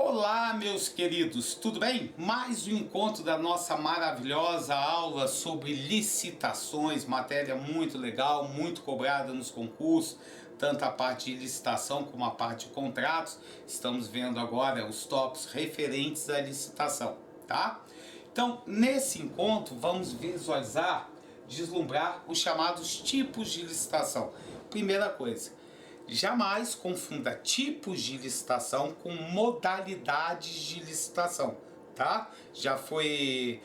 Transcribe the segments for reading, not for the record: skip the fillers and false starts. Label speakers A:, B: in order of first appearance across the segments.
A: Olá, meus queridos, tudo bem? Mais um encontro da nossa maravilhosa aula sobre licitações, matéria muito legal, muito cobrada nos concursos, tanto a parte de licitação como a parte de contratos. Estamos vendo agora os tópicos referentes à licitação, tá? Então, nesse encontro, vamos visualizar, deslumbrar os chamados tipos de licitação. Primeira coisa, jamais confunda tipos de licitação com modalidades de licitação, tá? Já foi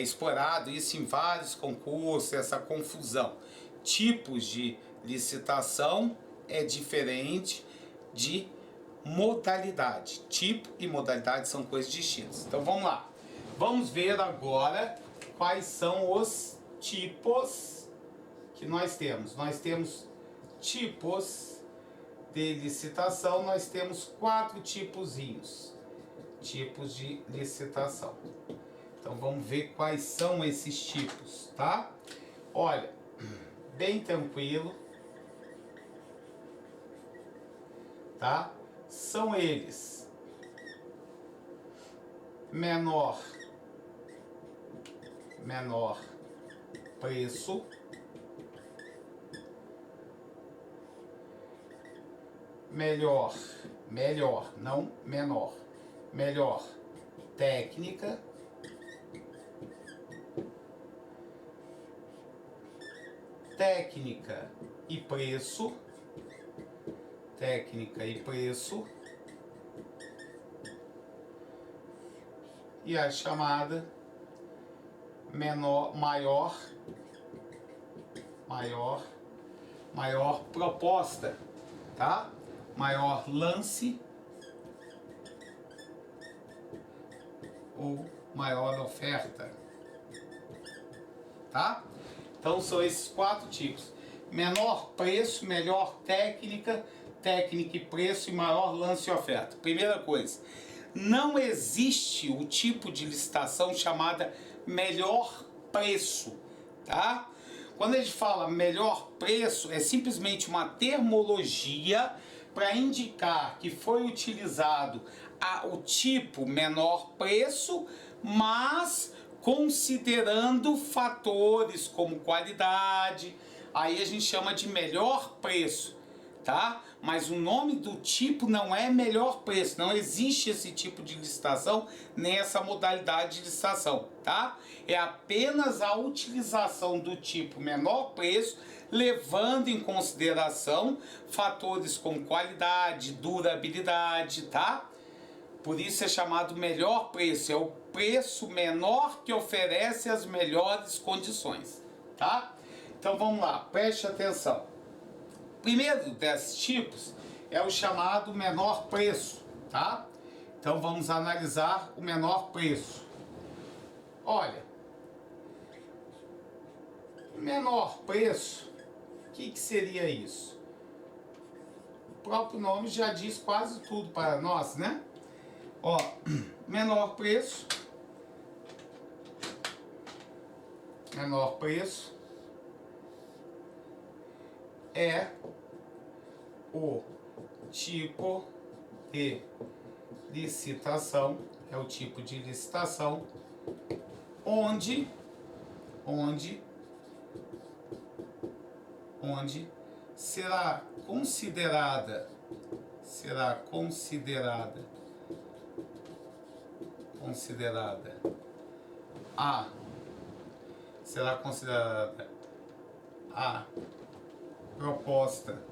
A: explorado isso em vários concursos, essa confusão. Tipos de licitação é diferente de modalidade. Tipo e modalidade são coisas distintas. Então vamos lá. Vamos ver agora quais são os tipos que nós temos. Nós temos tipos de licitação, nós temos 4 tipos de licitação. Então vamos ver quais são esses tipos, tá? Olha, bem tranquilo, tá? São eles: menor preço, melhor, não menor, melhor técnica, técnica e preço, e a chamada maior proposta, tá? Maior lance ou maior oferta, tá? Então são esses 4 tipos: menor preço, melhor técnica, técnica e preço, e maior lance e oferta. Primeira coisa, não existe o tipo de licitação chamada melhor preço, tá? Quando a gente fala melhor preço, é simplesmente uma termologia para indicar que foi utilizado o tipo menor preço, mas considerando fatores como qualidade. Aí a gente chama de melhor preço, tá? Mas o nome do tipo não é melhor preço, não existe esse tipo de licitação, nem essa modalidade de licitação, tá? É apenas a utilização do tipo menor preço, levando em consideração fatores como qualidade, durabilidade, tá? Por isso é chamado melhor preço, é o preço menor que oferece as melhores condições, tá? Então vamos lá, preste atenção. Primeiro desses tipos é o chamado menor preço, tá? Então vamos analisar o menor preço. Olha, menor preço, o que seria isso? O próprio nome já diz quase tudo para nós, né? Ó, menor preço é o tipo de licitação, onde será considerada a proposta,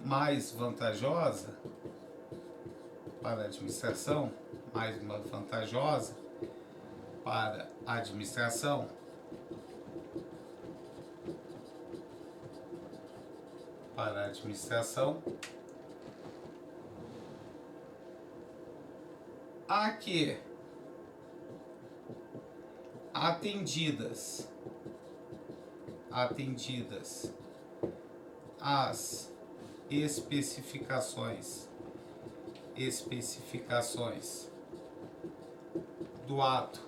A: mais vantajosa para a administração, a que atendidas as especificações do ato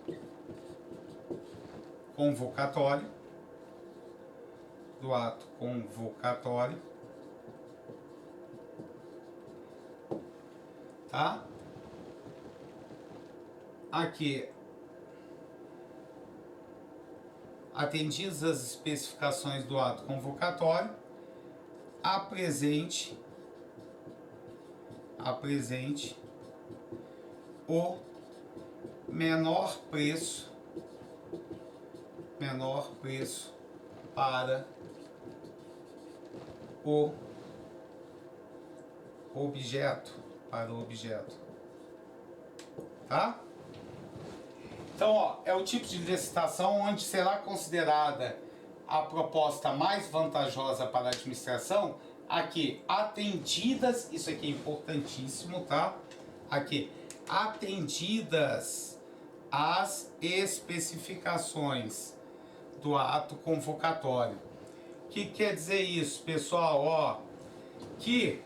A: convocatório, do ato convocatório, tá? Aqui, atendidas as especificações do ato convocatório, apresente o menor preço para o objeto, tá? Então, ó, é o tipo de licitação onde será considerada a proposta mais vantajosa para a administração, aqui, atendidas, isso aqui é importantíssimo, tá? Aqui, atendidas as especificações do ato convocatório. O que quer dizer isso, pessoal? Ó, que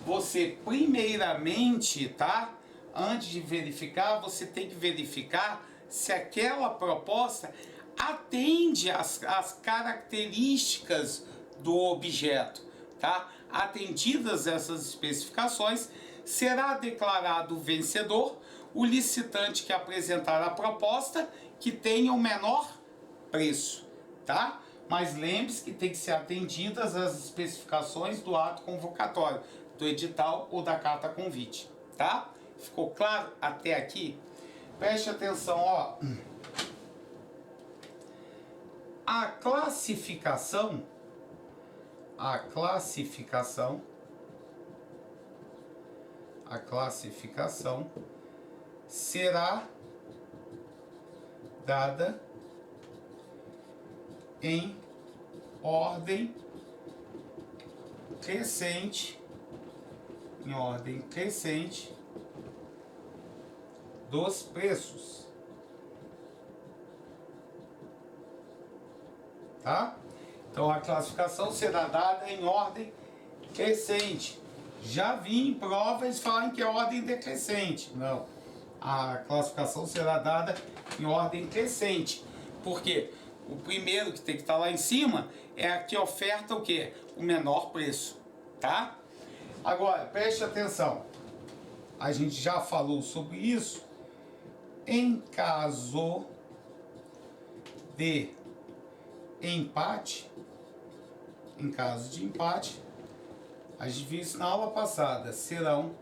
A: você primeiramente, tá? Antes de verificar, você tem que verificar se aquela proposta atende às características do objeto, tá? Atendidas essas especificações, será declarado vencedor o licitante que apresentar a proposta que tenha o menor preço, tá? Mas lembre-se que tem que ser atendidas as especificações do ato convocatório, do edital ou da carta convite, tá? Ficou claro até aqui? Preste atenção, ó. A classificação será dada em ordem crescente, dos preços, tá? Então a classificação será dada em ordem crescente. Já vi em provas falarem que é ordem decrescente. Não. A classificação será dada em ordem crescente. Por quê? O primeiro que tem que estar lá em cima é a que oferta o quê? O menor preço, tá? Agora, preste atenção. A gente já falou sobre isso. Em caso de empate, a gente viu isso na aula passada, serão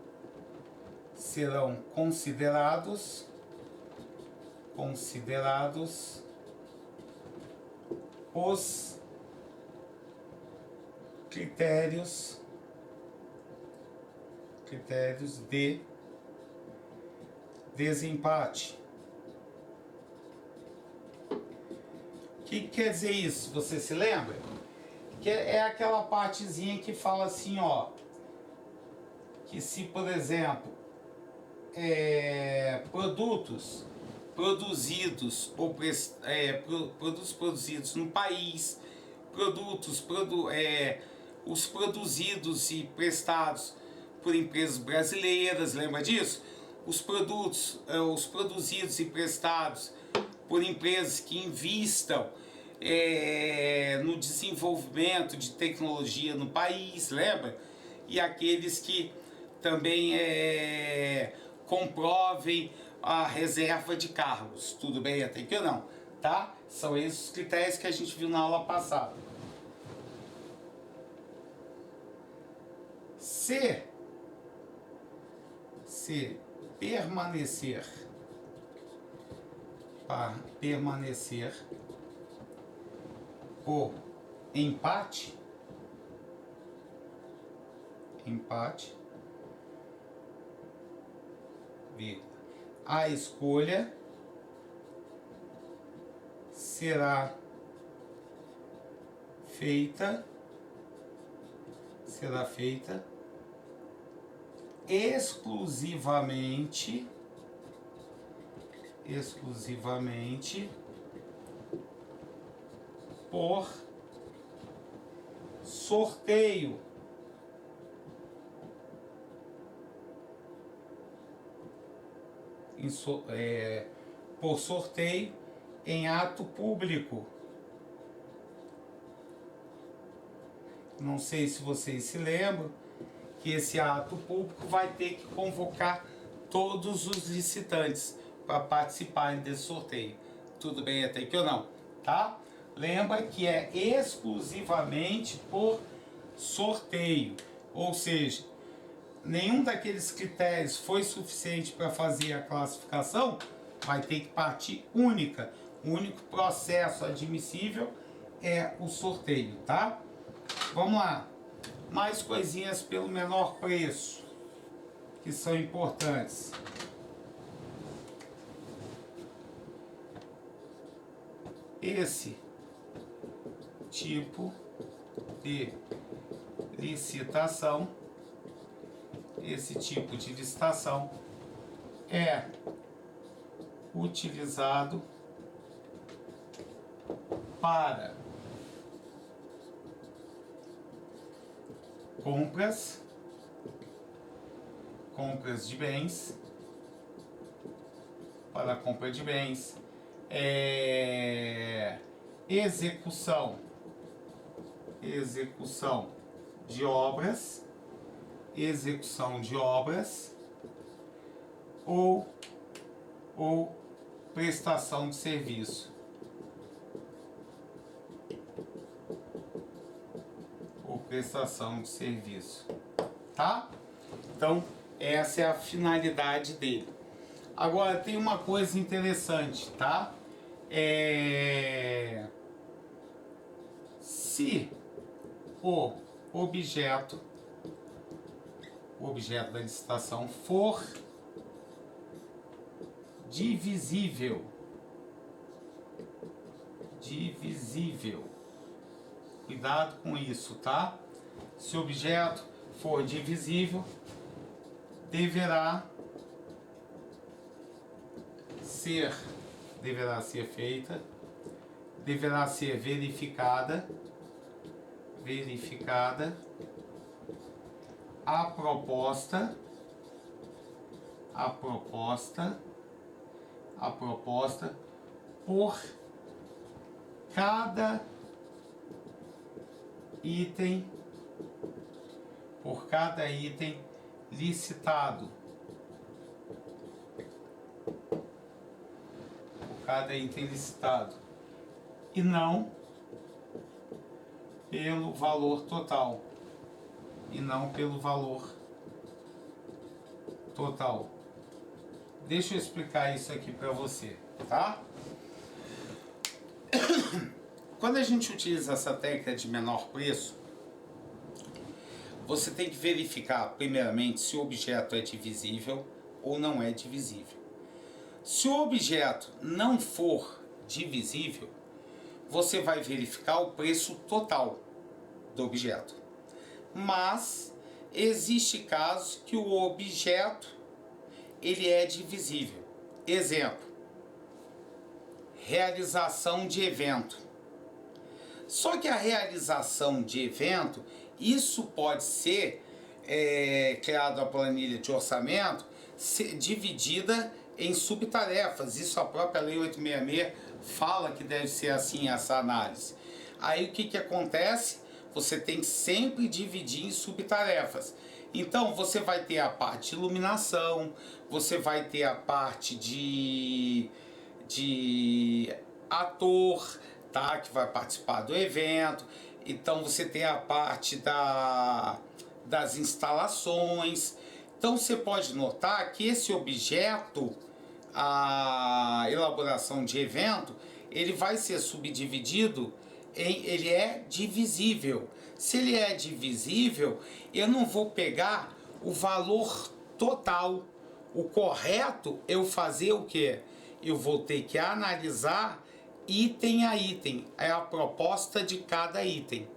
A: considerados os critérios de desempate. O que quer dizer isso? Você se lembra? Que é aquela partezinha que fala assim, ó, que se, por exemplo, produtos produzidos no país, os produzidos e prestados por empresas brasileiras, lembra disso? Os produzidos e prestados por empresas que investam no desenvolvimento de tecnologia no país, lembra? E aqueles que também comprovem a reserva de cargos. Tudo bem até aqui ou não? Tá? São esses os critérios que a gente viu na aula passada. Se permanecer o empate, a escolha será feita exclusivamente por sorteio. Por sorteio em ato público. não sei se vocês se lembram, que esse ato público vai ter que convocar todos os licitantes para participarem desse sorteio. Tudo bem até aqui ou não? Tá? Lembra que é exclusivamente por sorteio, ou seja, nenhum daqueles critérios foi suficiente para fazer a classificação, vai ter que partir única. O único processo admissível é o sorteio, tá? Vamos lá. Mais coisinhas pelo menor preço, que são importantes. Esse tipo de licitação, é utilizado para compras de bens, para compra de bens, execução de obras, ou prestação de serviço. Tá? Então, essa é a finalidade dele. Agora, tem uma coisa interessante, tá? Se o objeto da licitação for divisível, cuidado com isso, tá? Se o objeto for divisível, deverá ser verificada a proposta por cada item licitado. E não pelo valor total. Deixa eu explicar isso aqui para você, tá? Quando a gente utiliza essa técnica de menor preço, você tem que verificar, primeiramente, se o objeto é divisível ou não é divisível. Se o objeto não for divisível, você vai verificar o preço total do objeto. Mas existe casos que o objeto ele é divisível. Exemplo: realização de evento. Só que a realização de evento, isso pode ser criado a planilha de orçamento dividida em subtarefas. Isso a própria Lei 866 fala que deve ser assim essa análise. Aí o que acontece? Você tem que sempre dividir em subtarefas. Então você vai ter a parte de iluminação, você vai ter a parte de ator, tá, que vai participar do evento. Então você tem a parte das instalações. Então você pode notar que esse objeto, a elaboração de evento, ele vai ser subdividido ele é divisível. Se ele é divisível, eu não vou pegar o valor total. O correto é eu fazer o quê? Eu vou ter que analisar item a item, é a proposta de cada item.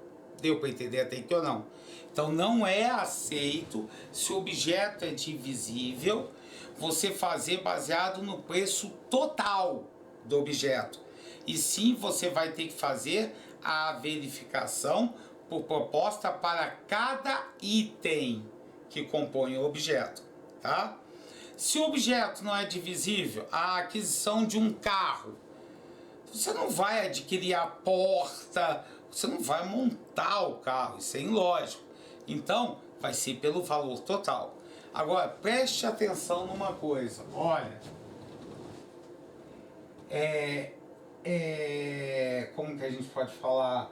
A: Deu para entender até aqui ou não? Então não é aceito, se o objeto é divisível, você fazer baseado no preço total do objeto. E sim, você vai ter que fazer a verificação por proposta para cada item que compõe o objeto, tá? Se o objeto não é divisível, a aquisição de um carro, você não vai adquirir a porta, você não vai montar o carro, isso é ilógico. Então, vai ser pelo valor total. Agora, preste atenção numa coisa, olha, como que a gente pode falar?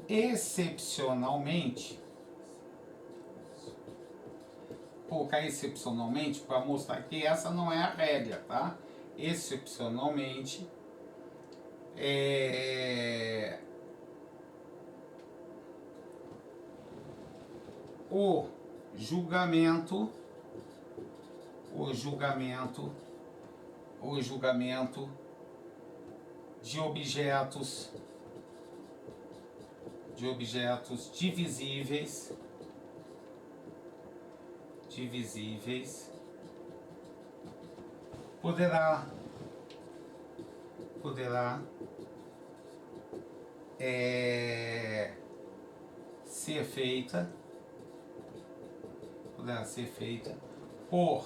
A: Excepcionalmente, colocar excepcionalmente para mostrar que essa não é a regra, tá? Excepcionalmente, o julgamento de objetos divisíveis poderá ser feita por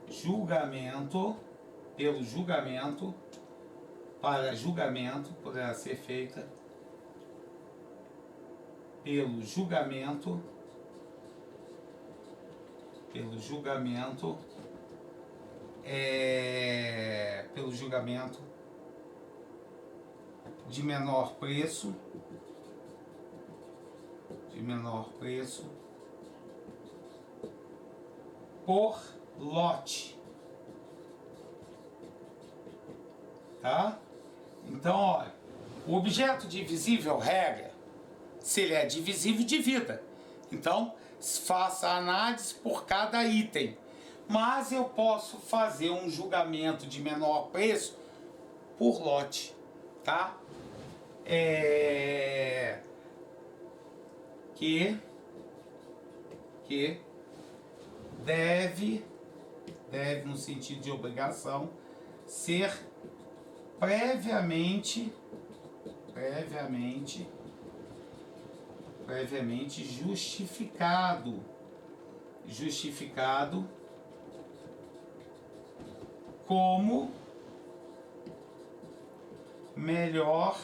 A: julgamento, para julgamento, poderá ser feita pelo julgamento de menor preço, por lote, tá? Então, olha, o objeto divisível, regra, se ele é divisível, divida. Então, faça a análise por cada item. Mas eu posso fazer um julgamento de menor preço por lote, tá? Que deve no sentido de obrigação ser previamente justificado como melhor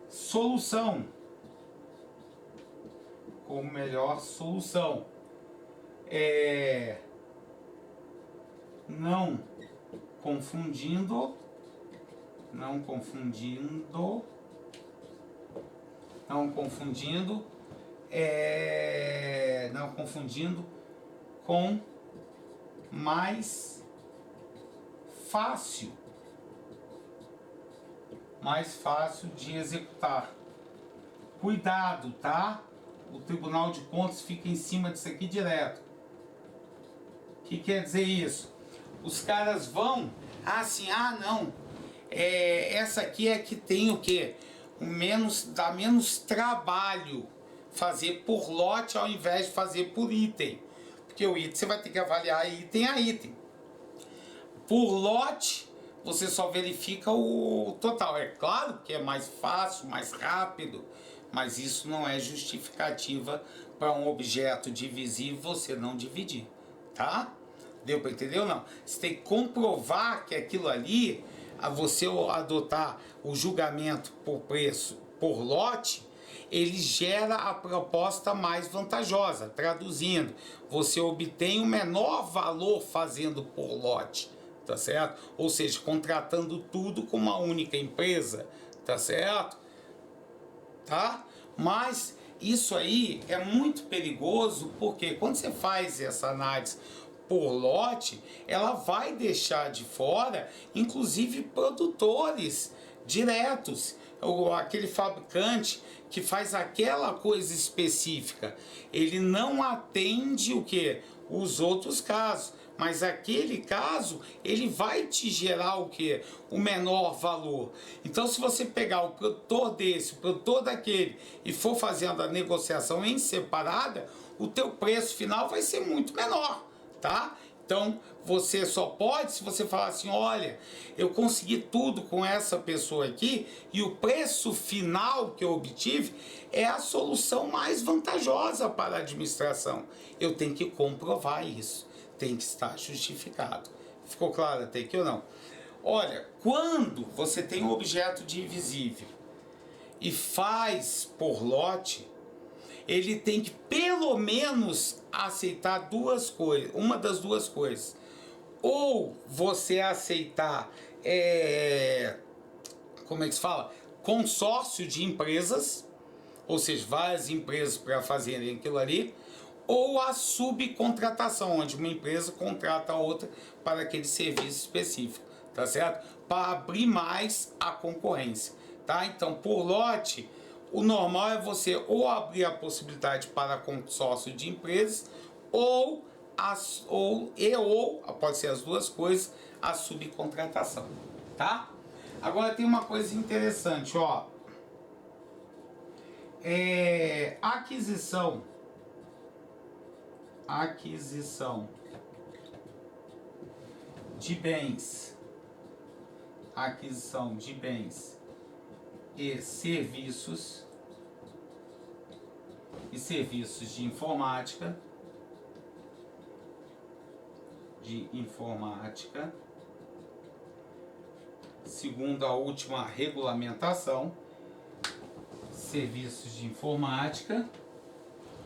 A: solução, não confundindo com mais fácil de executar. Cuidado, tá? O Tribunal de Contas fica em cima disso aqui direto. O que quer dizer isso? Os caras vão, não, essa aqui é que tem o quê? Dá menos trabalho fazer por lote ao invés de fazer por item. Porque o item você vai ter que avaliar item a item. Por lote, você só verifica o total. É claro que é mais fácil, mais rápido, mas isso não é justificativa para um objeto divisível você não dividir, tá? Deu para entender ou não? Você tem que comprovar que aquilo ali, a você adotar o julgamento por preço por lote, ele gera a proposta mais vantajosa. Traduzindo, você obtém o menor valor fazendo por lote, tá certo? Ou seja, contratando tudo com uma única empresa, tá certo? Tá? Mas isso aí é muito perigoso, porque quando você faz essa análise por lote, ela vai deixar de fora, inclusive, produtores diretos, aquele fabricante que faz aquela coisa específica. Ele não atende o que? Os outros casos. Mas aquele caso, ele vai te gerar o quê? O menor valor. Então, se você pegar o produtor desse, o produtor daquele, e for fazendo a negociação em separada, o teu preço final vai ser muito menor, tá? Então, você só pode se você falar assim, olha, eu consegui tudo com essa pessoa aqui e o preço final que eu obtive é a solução mais vantajosa para a administração. Eu tenho que comprovar isso, tem que estar justificado. Ficou claro até aqui ou não? Olha, quando você tem um objeto divisível e faz por lote, ele tem que pelo menos aceitar duas coisas, uma das duas coisas. Ou você aceitar, como é que se fala? Consórcio de empresas, ou seja, várias empresas para fazerem aquilo ali, ou a subcontratação, onde uma empresa contrata a outra para aquele serviço específico, tá certo? Para abrir mais a concorrência, tá? Então, por lote, o normal é você ou abrir a possibilidade para consórcio de empresas ou pode ser as duas coisas, a subcontratação, tá? Agora tem uma coisa interessante, ó. Aquisição de bens, aquisição de bens e serviços de informática, segundo a última regulamentação, serviços de informática,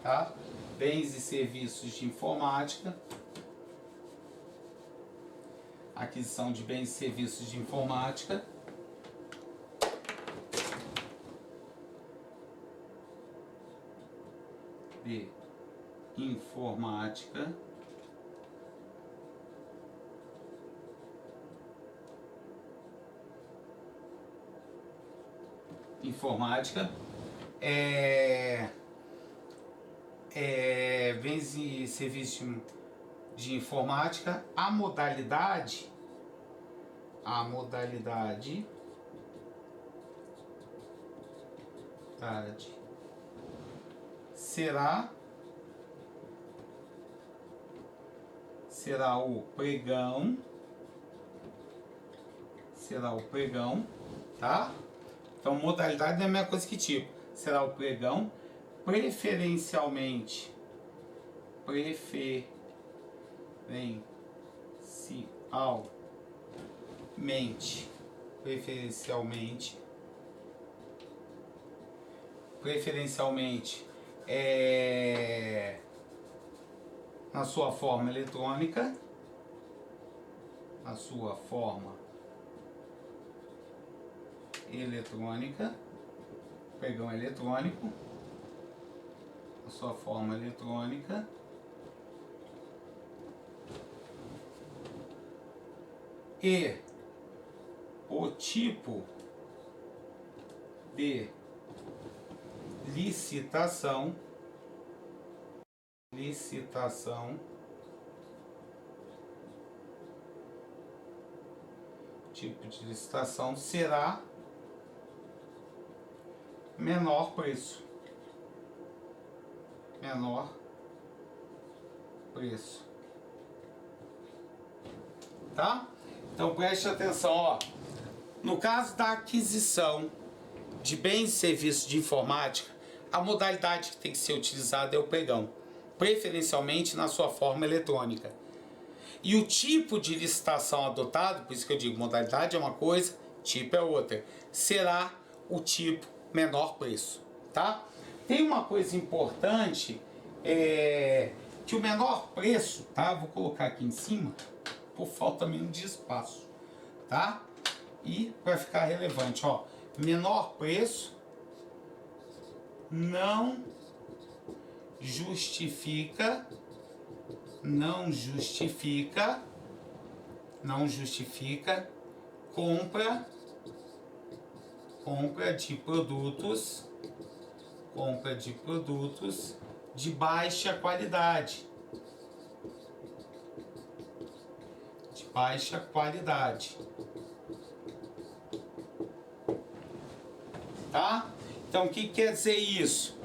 A: tá? Bens e serviços de informática, aquisição de bens e serviços de informática, informática, bens e serviços de informática, a modalidade será o pregão, tá? Então, modalidade não é a mesma coisa que tipo. Será o pregão, preferencialmente, na sua forma eletrônica, pregão eletrônico, a sua forma eletrônica, e o tipo de licitação será menor preço, tá? Então preste atenção, ó. No caso da aquisição de bens e serviços de informática, a modalidade que tem que ser utilizada é o pregão, preferencialmente na sua forma eletrônica. E o tipo de licitação adotado, por isso que eu digo, modalidade é uma coisa, tipo é outra, será o tipo menor preço, tá? Tem uma coisa importante, que o menor preço, tá? Vou colocar aqui em cima, por falta mesmo de espaço, tá? E vai ficar relevante, ó, menor preço não justifica compra de produtos de baixa qualidade. Tá? Então, o que quer dizer isso?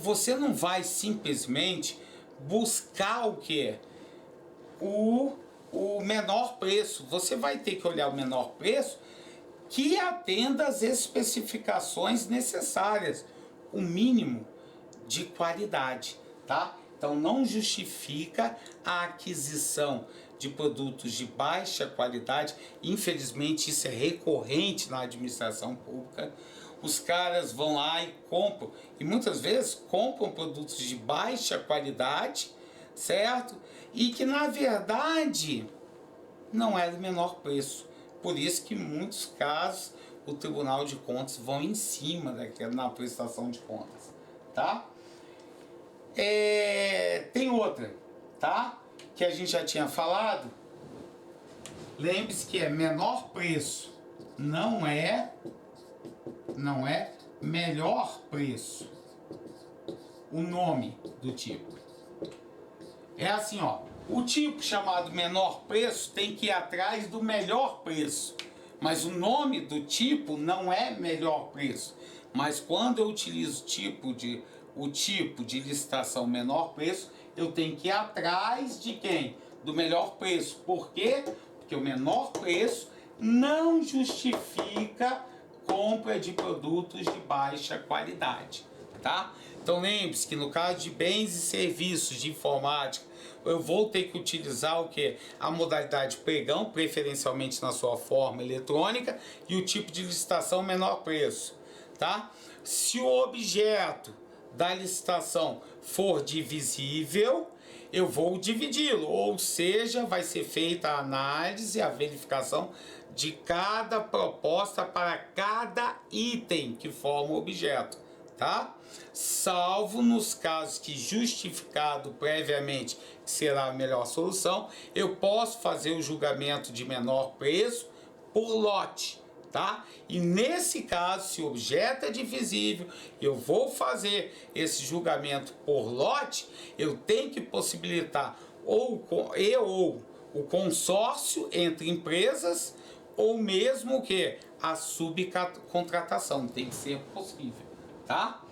A: Você não vai simplesmente buscar o quê? o menor preço. Você vai ter que olhar o menor preço que atenda às especificações necessárias, o mínimo de qualidade, tá? Então não justifica a aquisição de produtos de baixa qualidade. Infelizmente isso é recorrente na administração pública. Os caras vão lá e compram, e muitas vezes compram produtos de baixa qualidade, certo? E que na verdade não é do menor preço. Por isso que em muitos casos o Tribunal de Contas vão em cima daquela na prestação de contas, tá? Tem outra, tá? Que a gente já tinha falado. Lembre-se que é menor preço, não é melhor preço. O nome do tipo é assim, ó. O tipo chamado menor preço tem que ir atrás do melhor preço, mas o nome do tipo não é melhor preço. Mas quando eu utilizo o tipo de licitação menor preço, eu tenho que ir atrás de quem? Do melhor preço. Por quê? Porque o menor preço não justifica compra de produtos de baixa qualidade, tá? Então lembre-se que no caso de bens e serviços de informática, eu vou ter que utilizar o que? A modalidade pregão, preferencialmente na sua forma eletrônica, e o tipo de licitação menor preço, tá? Se o objeto da licitação for divisível, eu vou dividi-lo, ou seja, vai ser feita a análise, a verificação de cada proposta para cada item que forma o objeto, tá? Salvo nos casos que justificado previamente que será a melhor solução, eu posso fazer o julgamento de menor preço por lote, tá? E nesse caso, se o objeto é divisível, eu vou fazer esse julgamento por lote, eu tenho que possibilitar ou o consórcio entre empresas, ou mesmo o que? A subcontratação, tem que ser possível, tá?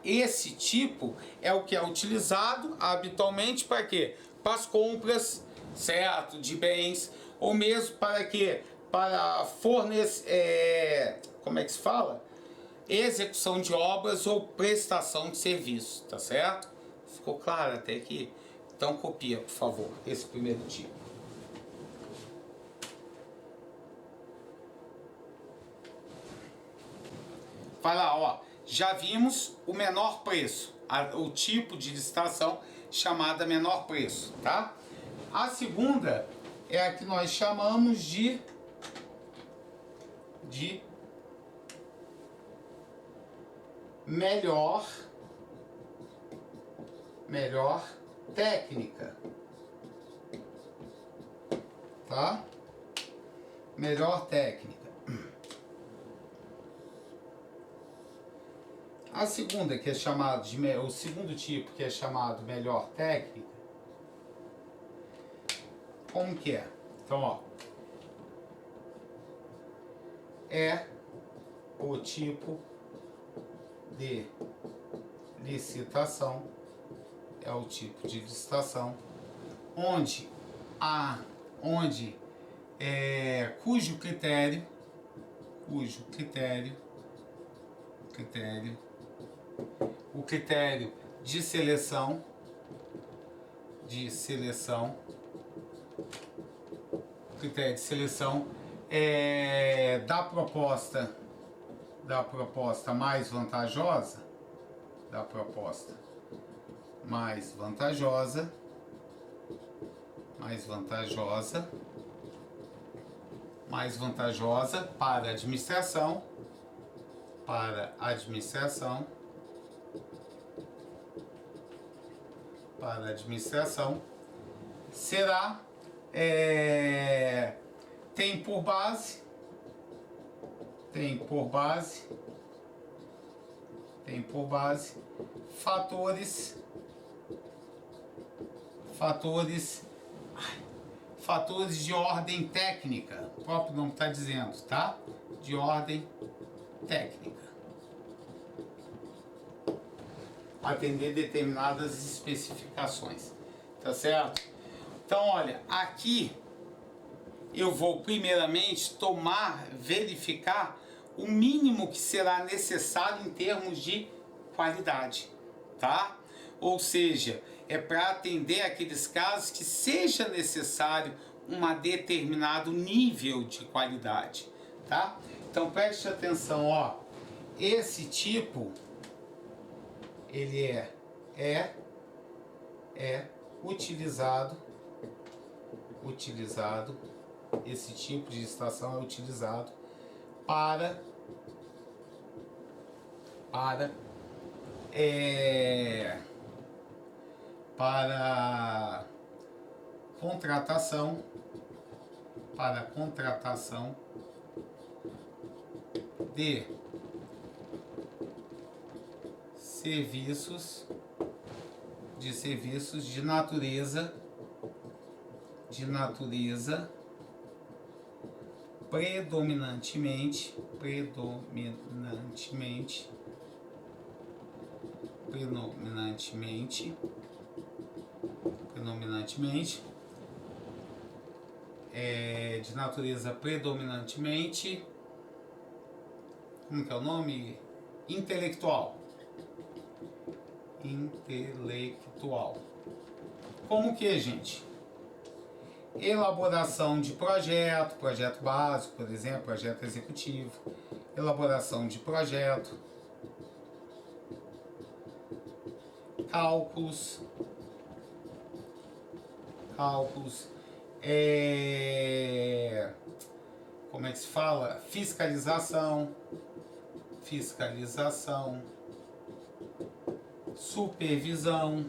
A: Esse tipo é o que é utilizado habitualmente para quê? Para as compras, certo, de bens, ou mesmo para quê? Para fornecer, como é que se fala? Execução de obras ou prestação de serviços, tá certo? Ficou claro até aqui? Então copia, por favor, esse primeiro tipo. Vai lá, ó. Já vimos o menor preço, o tipo de licitação chamada menor preço, tá? A segunda é a que nós chamamos de melhor técnica, tá? Melhor técnica. A segunda, que é chamado de o segundo tipo, que é chamado melhor técnica, como que é? Então, ó, é o tipo de licitação, cujo critério o critério de seleção da proposta mais vantajosa, para a administração, será tem por base fatores de ordem técnica, o próprio nome está dizendo, tá? De ordem técnica. atender determinadas especificações, tá certo? Então, olha, aqui eu vou primeiramente verificar o mínimo que será necessário em termos de qualidade, tá? Ou seja, é para atender aqueles casos que seja necessário um determinado nível de qualidade, tá? Então preste atenção, ó, esse tipo ele é utilizado, esse tipo de estação é utilizado para contratação de serviços de natureza predominantemente de natureza predominantemente, como que é o nome? Intelectual. Como que, gente? Elaboração de projeto básico, por exemplo, projeto executivo, elaboração de projeto, cálculos, como é que se fala? Fiscalização, supervisão,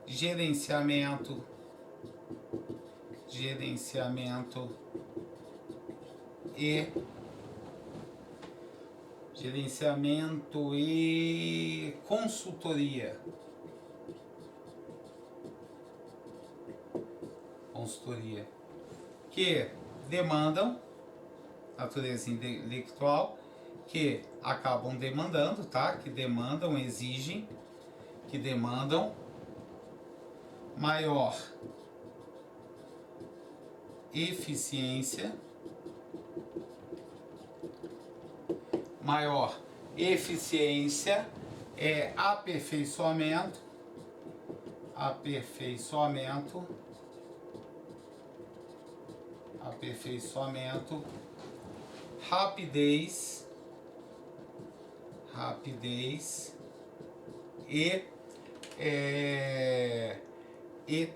A: gerenciamento e consultoria. Que demandam natureza intelectual, que acabam demandando, tá? Que demandam maior eficiência, aperfeiçoamento, rapidez e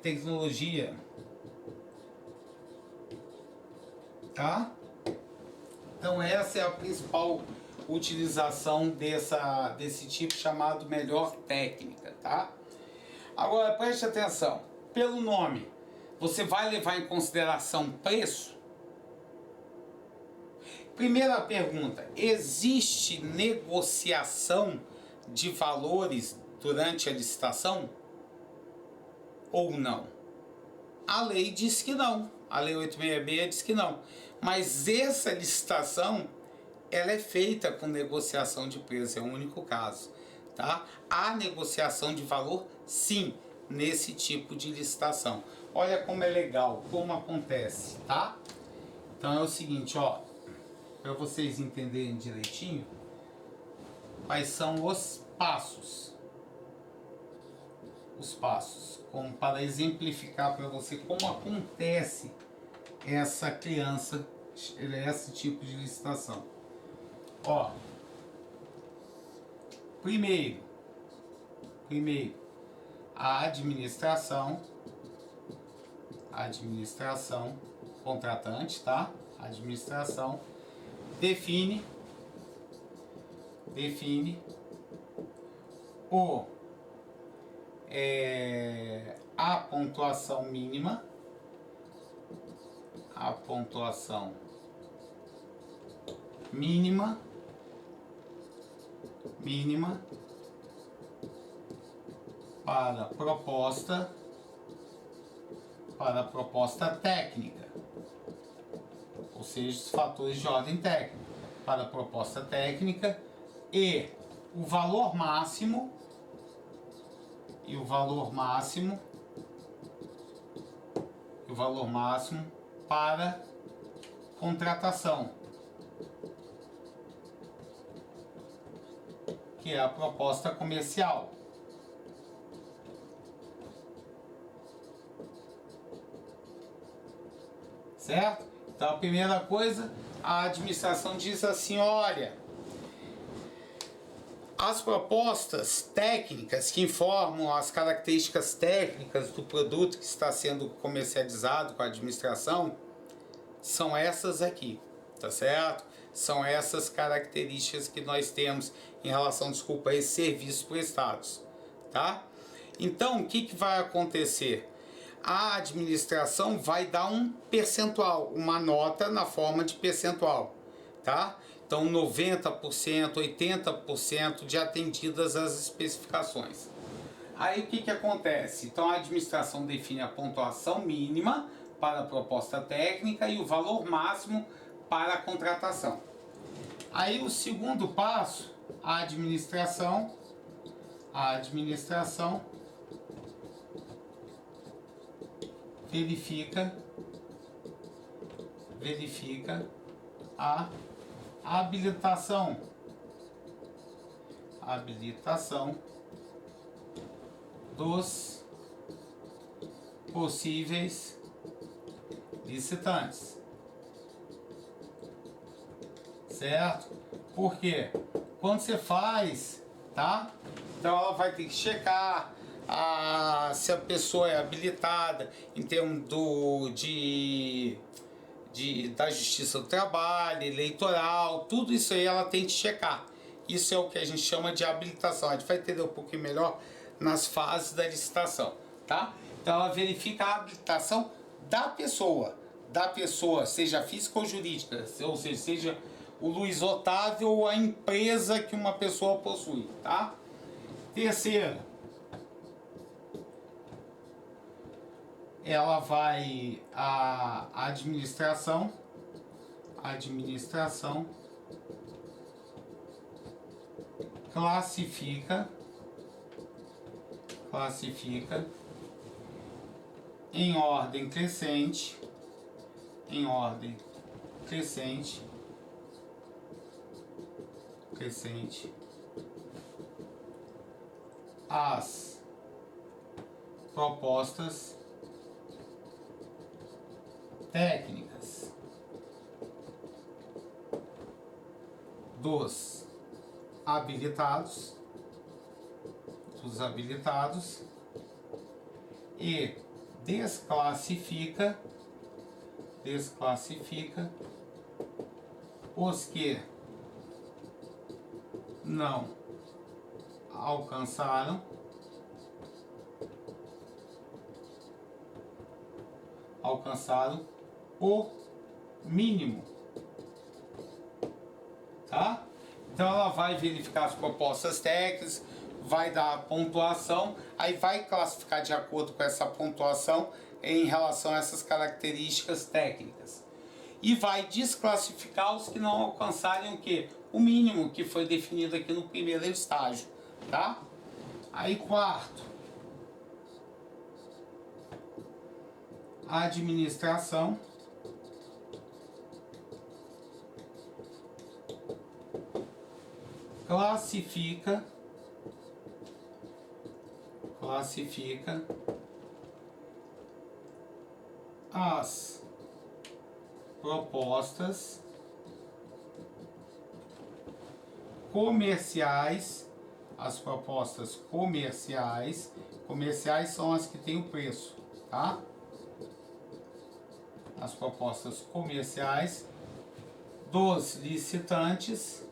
A: tecnologia, tá? Então essa é a principal utilização desse tipo chamado melhor técnica, tá? Agora preste atenção, pelo nome, você vai levar em consideração preço? Primeira pergunta, existe negociação de valores durante a licitação? Ou não? A lei diz que não, a lei 866 diz que não, mas essa licitação ela é feita com negociação de preço, é o único caso, tá? Há negociação de valor, sim, nesse tipo de licitação. Olha como é legal, como acontece, tá? Então é o seguinte, ó, para vocês entenderem direitinho, quais são os passos, como para exemplificar para você como acontece esse tipo de licitação. Ó, primeiro, a administração contratante, tá? A administração define a pontuação mínima, para proposta técnica, ou seja, os fatores de ordem técnica para a proposta técnica e o valor máximo para contratação, que é a proposta comercial. Certo? Então a primeira coisa, a administração diz assim, olha, as propostas técnicas que informam as características técnicas do produto que está sendo comercializado com a administração são essas aqui, tá certo? São essas características que nós temos em relação, desculpa, a esses serviços prestados, tá? Então, o que vai acontecer? A administração vai dar um percentual, uma nota na forma de percentual, tá? Então, 90%, 80% de atendidas as especificações. Aí, o que acontece? Então, a administração define a pontuação mínima para a proposta técnica e o valor máximo para a contratação. Aí, o segundo passo, a administração verifica a habilitação dos possíveis licitantes, certo? Porque quando você faz, tá? Então ela vai ter que checar se a pessoa é habilitada em termos da Justiça do Trabalho, eleitoral, tudo isso aí ela tem que checar. Isso é o que a gente chama de habilitação. A gente vai entender um pouquinho melhor nas fases da licitação, tá? Então ela verifica a habilitação da pessoa, seja física ou jurídica, ou seja o Luiz Otávio ou a empresa que uma pessoa possui, tá? Terceiro, ela vai, a administração classifica em ordem crescente as propostas técnicas dos habilitados e desclassifica os que não alcançaram o mínimo, tá? Então ela vai verificar as propostas técnicas, vai dar a pontuação, aí vai classificar de acordo com essa pontuação em relação a essas características técnicas. E vai desclassificar os que não alcançarem o quê? O mínimo que foi definido aqui no primeiro estágio, tá? Aí quarto, a administração classifica as propostas comerciais, comerciais são as que têm o preço, tá? As propostas comerciais dos licitantes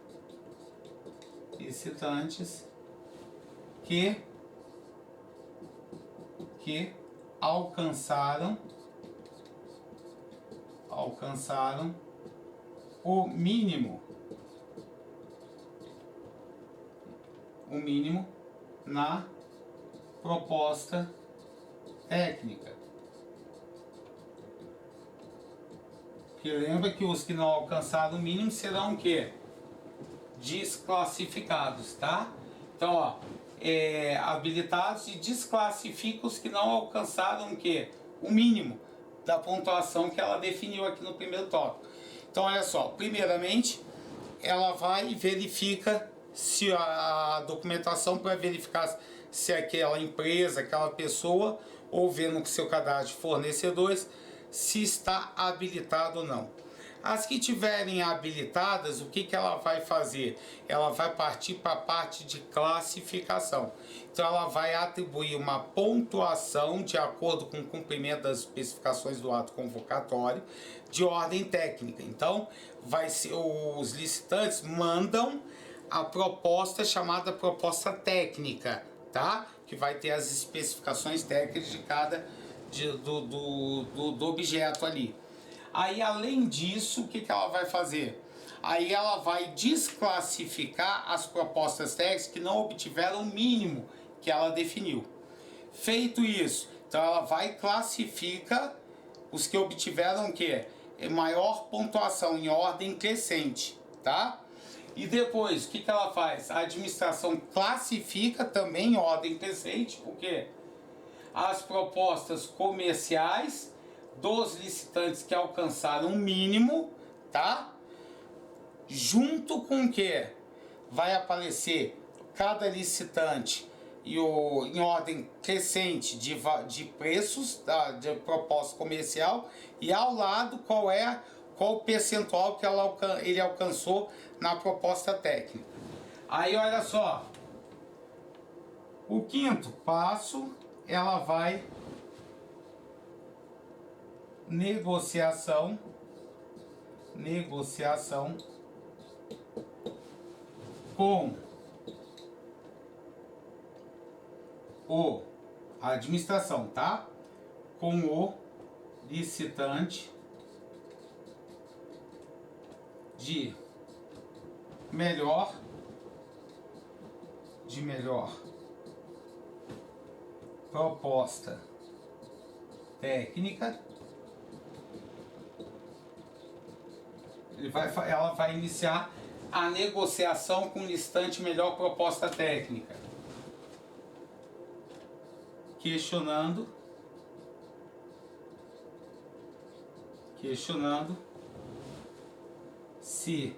A: que alcançaram o mínimo na proposta técnica. Que lembra que os que não alcançaram o mínimo serão o quê? Desclassificados, tá? Então, ó, habilitados e desclassifica os que não alcançaram o quê? O mínimo da pontuação que ela definiu aqui no primeiro tópico. Então, olha só, primeiramente, ela vai e verifica se a documentação para verificar se aquela empresa, aquela pessoa, ou vendo que seu cadastro de fornecedores, se está habilitado ou não. As que tiverem habilitadas, o que ela vai fazer? Ela vai partir para a parte de classificação. Então ela vai atribuir uma pontuação de acordo com o cumprimento das especificações do ato convocatório de ordem técnica. Então vai ser, os licitantes mandam a proposta chamada proposta técnica, tá? Que vai ter as especificações técnicas de cada do objeto ali. Aí, além disso, o que ela vai fazer? Aí ela vai desclassificar as propostas técnicas que não obtiveram o mínimo que ela definiu. Feito isso, então ela vai e classifica os que obtiveram o quê? Maior pontuação em ordem crescente, tá? E depois, o que ela faz? A administração classifica também em ordem crescente, o quê? As propostas comerciais dos licitantes que alcançaram o mínimo, tá? Junto com o que vai aparecer cada licitante em ordem crescente de preços, tá? De proposta comercial, e ao lado qual o percentual que ele alcançou na proposta técnica. Aí olha só, o quinto passo, ela vai negociação com a administração, tá? Com o licitante de melhor proposta técnica. Ela vai iniciar a negociação com o licitante melhor proposta técnica, questionando se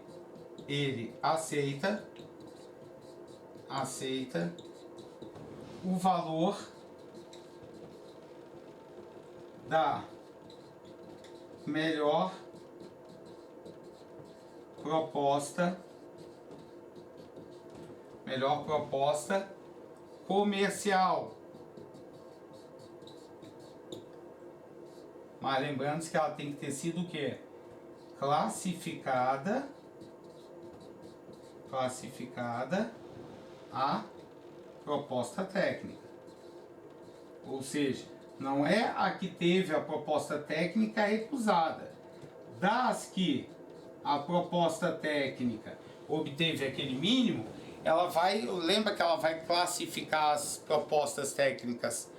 A: ele aceita o valor da melhor proposta comercial. Mas lembrando que ela tem que ter sido o quê? Classificada a proposta técnica. Ou seja, não é a que teve a proposta técnica recusada. Das que a proposta técnica obteve aquele mínimo, lembra que ela vai classificar as propostas técnicas,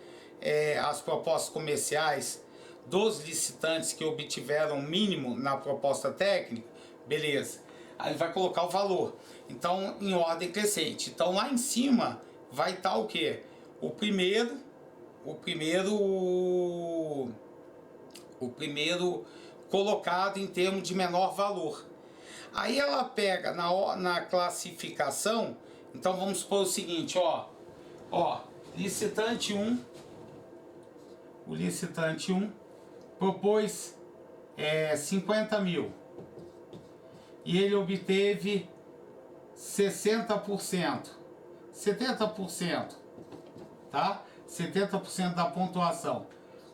A: as propostas comerciais dos licitantes que obtiveram o mínimo na proposta técnica, beleza. Aí vai colocar o valor, então em ordem crescente. Então lá em cima vai estar o que? O primeiro colocado em termos de menor valor. Aí ela pega na classificação, então vamos supor o seguinte, licitante 1, o licitante 1 propôs 50 mil e ele obteve 60%, 70%, tá? 70% da pontuação.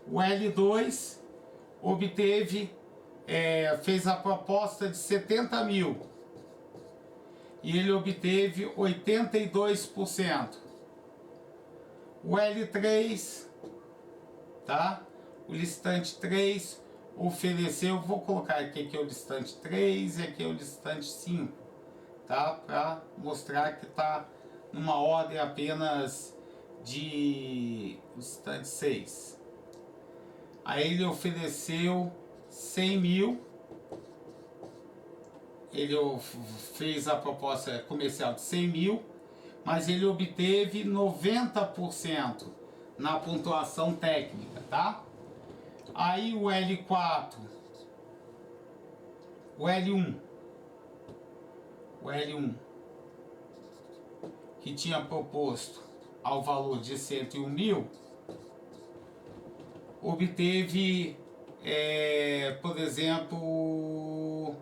A: O L2 obteve, fez a proposta de 70 mil e ele obteve 82%. O L3, tá? O licitante 3 ofereceu, vou colocar aqui que é o licitante 3 e aqui é o licitante 5, tá? Para mostrar que está numa ordem apenas de licitante 6. Aí ele ofereceu 100 mil ele fez a proposta comercial de 100 mil, mas ele obteve 90% na pontuação técnica, tá? Aí o L4, o L1, que tinha proposto ao valor de 101 mil, obteve, por exemplo,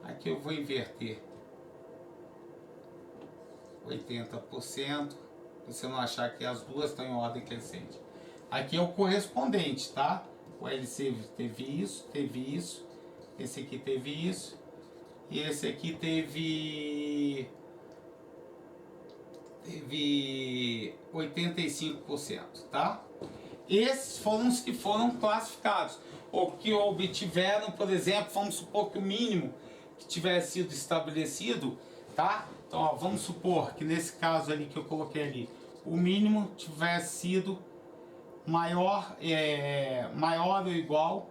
A: aqui eu vou inverter, 80%, você não achar que as duas estão em ordem crescente. Aqui é o correspondente, tá? O LC teve isso, esse aqui teve isso, e esse aqui teve 85%, tá? Esses foram os que foram classificados, ou que obtiveram, por exemplo, vamos supor que o mínimo que tivesse sido estabelecido, tá? Então, ó, vamos supor que nesse caso ali que eu coloquei ali, o mínimo tivesse sido maior ou igual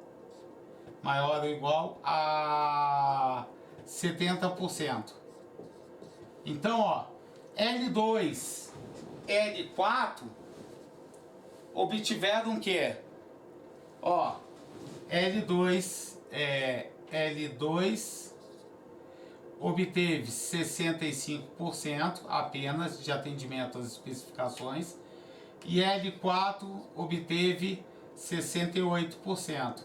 A: a 70%. Então, ó, L2, L4 obtiveram o que? Ó, L2 obteve 65% apenas de atendimento às especificações e L4 obteve 68%,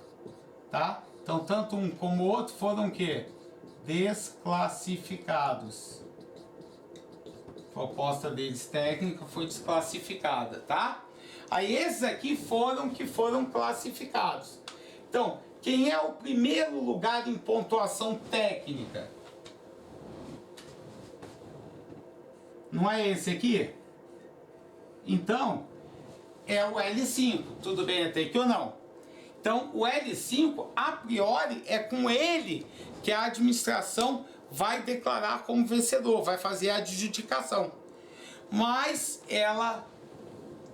A: tá? Então, tanto um como o outro foram o que? Desclassificados. A proposta deles técnica foi desclassificada, tá? Aí esses aqui foram classificados. Então, quem é o primeiro lugar em pontuação técnica? Não é esse aqui? Então, é o L5. Tudo bem até aqui ou não? Então, o L5, a priori, é com ele que a administração vai declarar como vencedor, vai fazer a adjudicação. Mas ela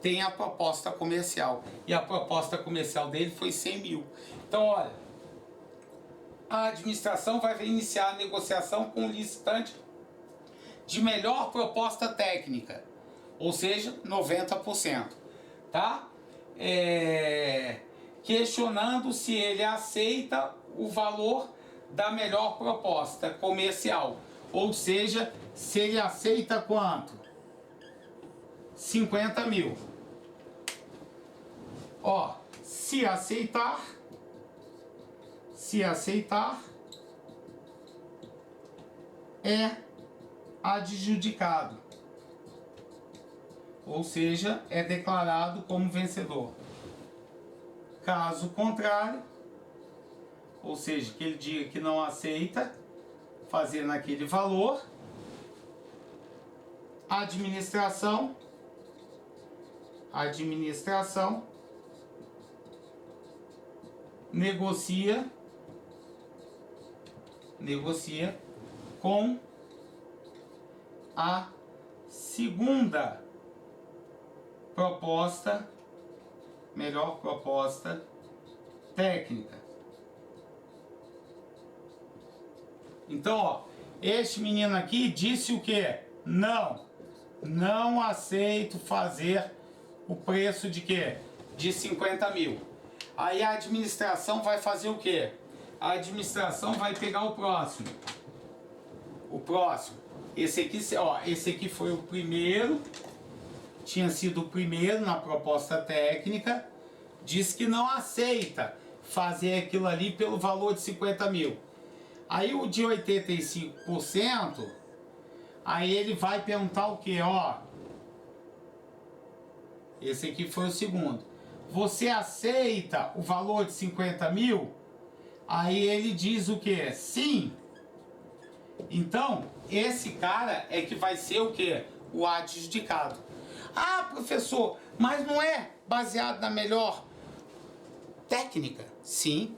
A: tem a proposta comercial. E a proposta comercial dele foi 100 mil. Então, olha, a administração vai iniciar a negociação com o licitante de melhor proposta técnica, ou seja, 90%, tá? Questionando se ele aceita o valor da melhor proposta comercial, ou seja, se ele aceita quanto? 50 mil. Ó, se aceitar, é adjudicado, ou seja, é declarado como vencedor. Caso contrário, ou seja, que ele diga que não aceita fazer naquele valor, a administração negocia com a segunda proposta, melhor proposta técnica. Então, ó, este menino aqui disse o quê? Não aceito fazer o preço de quê? De 50 mil. Aí a administração vai fazer o quê? A administração vai pegar o próximo. Esse aqui foi o primeiro, tinha sido o primeiro na proposta técnica, diz que não aceita fazer aquilo ali pelo valor de 50 mil. Aí o de 85%, aí ele vai perguntar o que? Ó, esse aqui foi o segundo. Você aceita o valor de 50 mil? Aí ele diz o que? Sim. Então, esse cara é que vai ser o que? O adjudicado. Ah, professor, mas não é baseado na melhor técnica? Sim,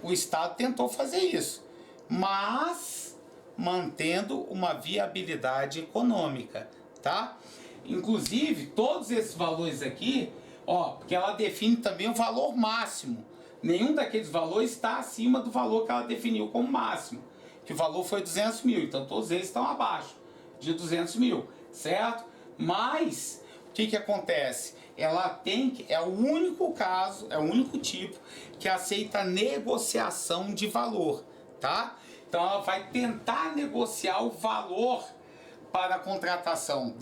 A: o Estado tentou fazer isso, mas mantendo uma viabilidade econômica, tá? Inclusive, todos esses valores aqui Ó, porque ela define também o valor máximo. Nenhum daqueles valores está acima do valor que ela definiu como máximo. Que o valor foi 200 mil, então todos eles estão abaixo de 200 mil, certo? Mas, o que acontece? Ela tem que, é o único caso, é o único tipo que aceita negociação de valor, tá? Então ela vai tentar negociar o valor para a contratação,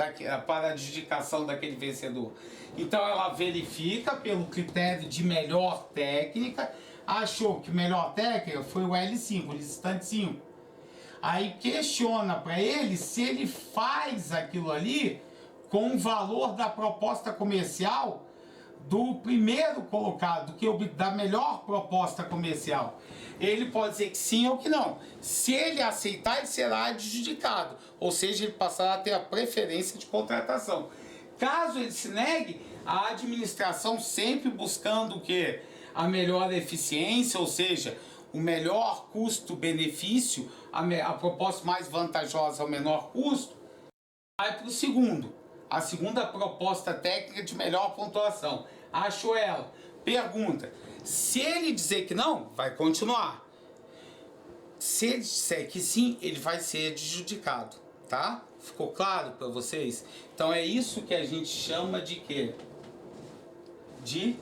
A: para a adjudicação daquele vencedor. Então ela verifica pelo critério de melhor técnica, achou que melhor técnica foi o L5, o licitante 5. Aí questiona para ele se ele faz aquilo ali com o valor da proposta comercial do primeiro colocado, da melhor proposta comercial. Ele pode dizer que sim ou que não. Se ele aceitar, ele será adjudicado, ou seja, ele passará a ter a preferência de contratação. Caso ele se negue, a administração sempre buscando o quê? A melhor eficiência, ou seja, o melhor custo-benefício, a proposta mais vantajosa ao menor custo, vai para o segundo. A segunda proposta técnica de melhor pontuação. Achou ela. Pergunta. Se ele dizer que não, vai continuar. Se ele disser que sim, ele vai ser adjudicado, tá? Ficou claro para vocês? Então é isso que a gente chama de quê? De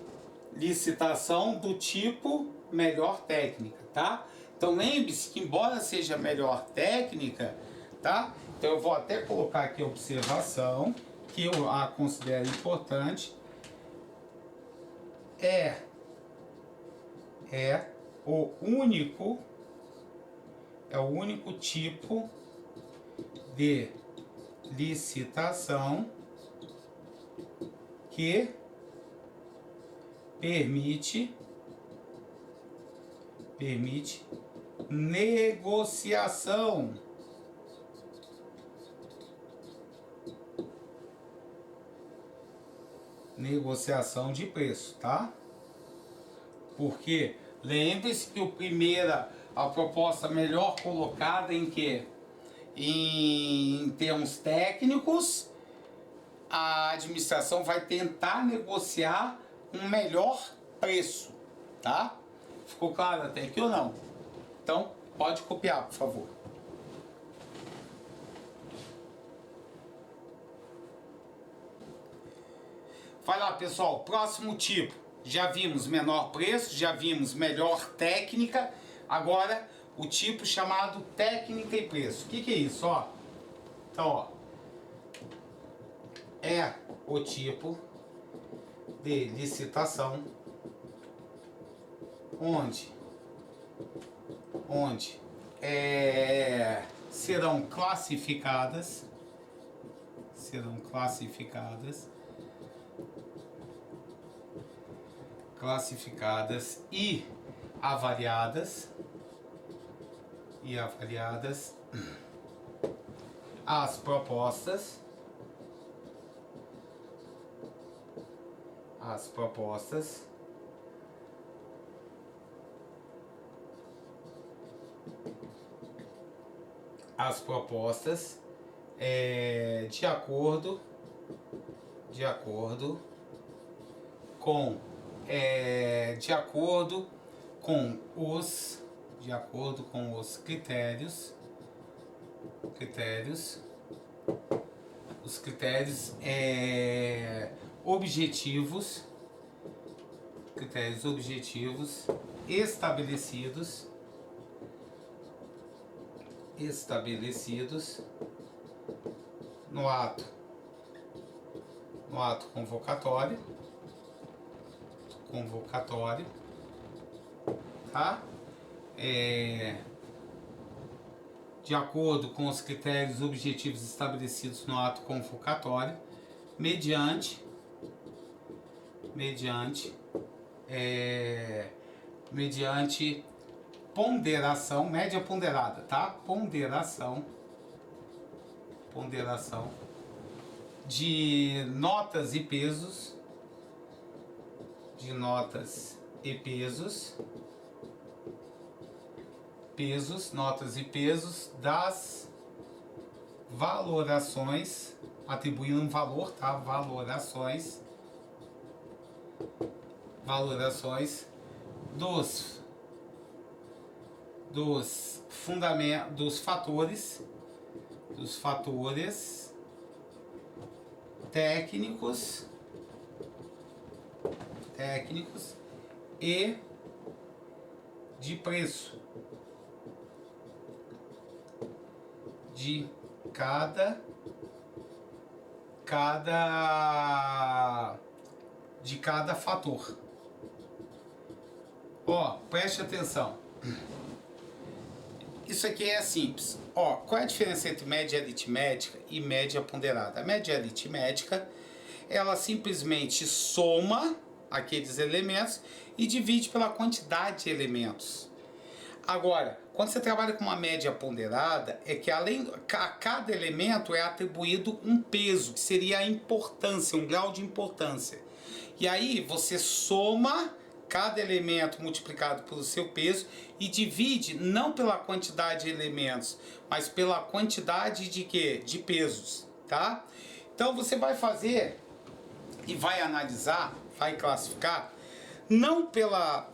A: licitação do tipo melhor técnica, tá? Então lembre-se que embora seja melhor técnica, tá? Então eu vou até colocar aqui a observação, que eu a considero importante. É o único tipo de licitação que permite negociação de preço, tá? Porque lembre-se que a proposta melhor colocada em que? Em termos técnicos, a administração vai tentar negociar um melhor preço, tá? Ficou claro até aqui ou não? Então, pode copiar, por favor. Vai lá, pessoal, próximo tipo. Já vimos menor preço, já vimos melhor técnica. Agora, o tipo chamado técnica e preço. O que é isso, ó? Então, ó, é o tipo de licitação onde serão classificadas e avaliadas as propostas de acordo com os critérios objetivos estabelecidos no ato convocatório, tá? De acordo com os critérios objetivos estabelecidos no ato convocatório, mediante ponderação, média ponderada, tá? Ponderação de notas e pesos, notas e pesos das valorações, atribuindo um valor, tá? Valorações valorações dos fatores técnicos e de preço de cada fator. Ó, preste atenção. Isso aqui é simples. Ó, qual é a diferença entre média aritmética e média ponderada? A média aritmética, ela simplesmente soma aqueles elementos e divide pela quantidade de elementos. Agora, quando você trabalha com uma média ponderada, é que além a cada elemento é atribuído um peso, que seria a importância, um grau de importância. E aí você soma cada elemento multiplicado pelo seu peso e divide não pela quantidade de elementos, mas pela quantidade de quê? De pesos, tá? Então você vai fazer e vai analisar, vai classificar, não pela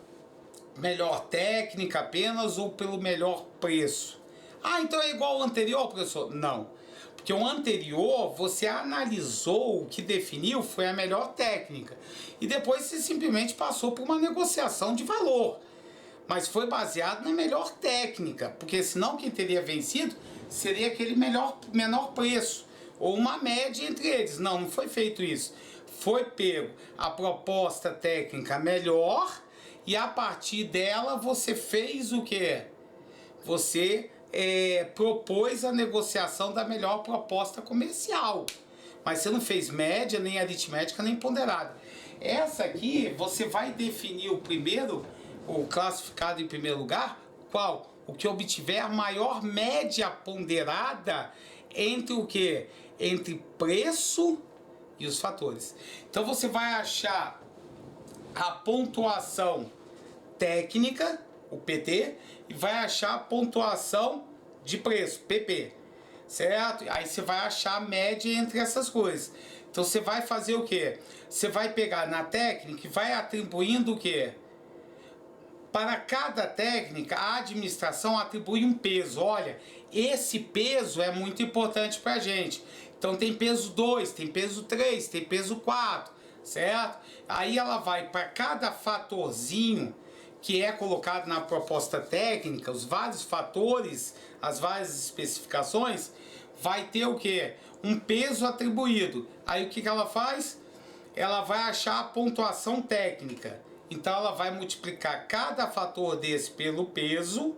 A: melhor técnica apenas ou pelo melhor preço. Ah, então é igual ao anterior, professor? Não. Porque o anterior, você analisou, o que definiu foi a melhor técnica. E depois você simplesmente passou por uma negociação de valor. Mas foi baseado na melhor técnica. Porque senão quem teria vencido seria aquele menor preço. Ou uma média entre eles. Não, não foi feito isso. Foi pego a proposta técnica melhor e a partir dela você fez o quê? Você propôs a negociação da melhor proposta comercial. Mas você não fez média, nem aritmética, nem ponderada. Essa aqui, você vai definir o primeiro, o classificado em primeiro lugar, qual? O que obtiver a maior média ponderada entre o quê? Entre preço e os fatores. Então você vai achar a pontuação técnica, o PT, e vai achar a pontuação de preço, PP, certo? Aí você vai achar a média entre essas coisas. Então você vai fazer o quê? Você vai pegar na técnica e vai atribuindo o quê? Para cada técnica, a administração atribui um peso. Olha, esse peso é muito importante para a gente. Então tem peso 2, tem peso 3, tem peso 4, certo? Aí ela vai para cada fatorzinho que é colocado na proposta técnica, os vários fatores, as várias especificações, vai ter o quê? Um peso atribuído. Aí o que ela faz? Ela vai achar a pontuação técnica. Então ela vai multiplicar cada fator desse pelo peso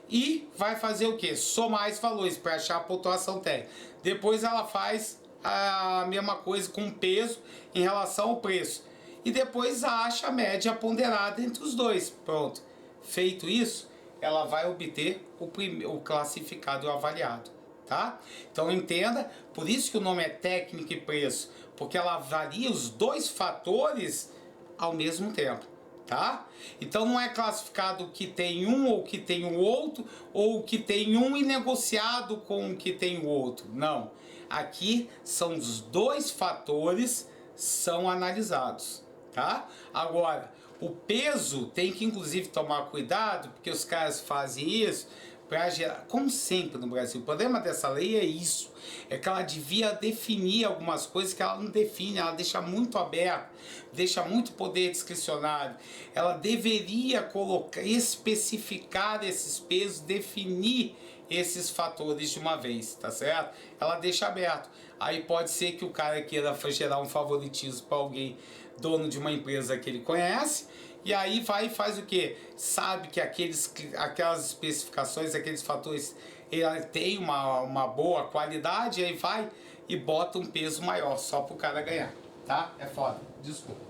A: e vai fazer o quê? Somar esses valores para achar a pontuação técnica. Depois ela faz a mesma coisa com peso em relação ao preço. E depois acha a média ponderada entre os dois. Pronto. Feito isso, ela vai obter o classificado e o avaliado. Tá? Então entenda, por isso que o nome é técnica e preço, porque ela avalia os dois fatores ao mesmo tempo, tá? Então não é classificado o que tem um ou o que tem o outro, ou o que tem um e negociado com o que tem o outro. Não. Aqui são os dois fatores são analisados, tá? Agora, o peso tem que inclusive tomar cuidado, porque os caras fazem isso para gerar, como sempre no Brasil, o problema dessa lei é isso, é que ela devia definir algumas coisas que ela não define, ela deixa muito aberto, deixa muito poder discricionário, ela deveria colocar, especificar esses pesos, definir esses fatores de uma vez, tá certo? Ela deixa aberto, aí pode ser que o cara queira gerar um favoritismo para alguém, dono de uma empresa que ele conhece, e aí vai e faz o que? Sabe que aquelas especificações, aqueles fatores, ele tem uma boa qualidade, e aí vai e bota um peso maior, só para o cara ganhar, tá? É foda, desculpa.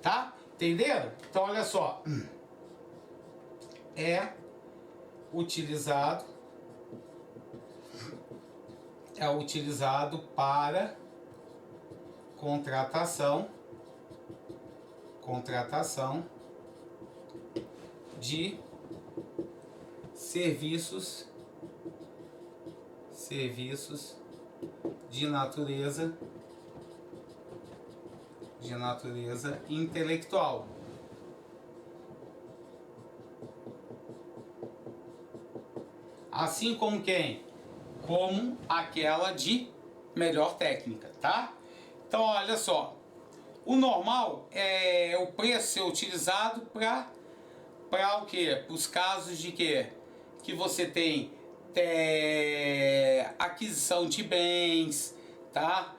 A: Tá? Entenderam? Então olha só. É utilizado para contratação de serviços de natureza de natureza intelectual. Assim como quem? Como aquela de melhor técnica, tá? Então, olha só. O normal é o preço ser utilizado para o quê? Para os casos de quê? Que você tem aquisição de bens, tá?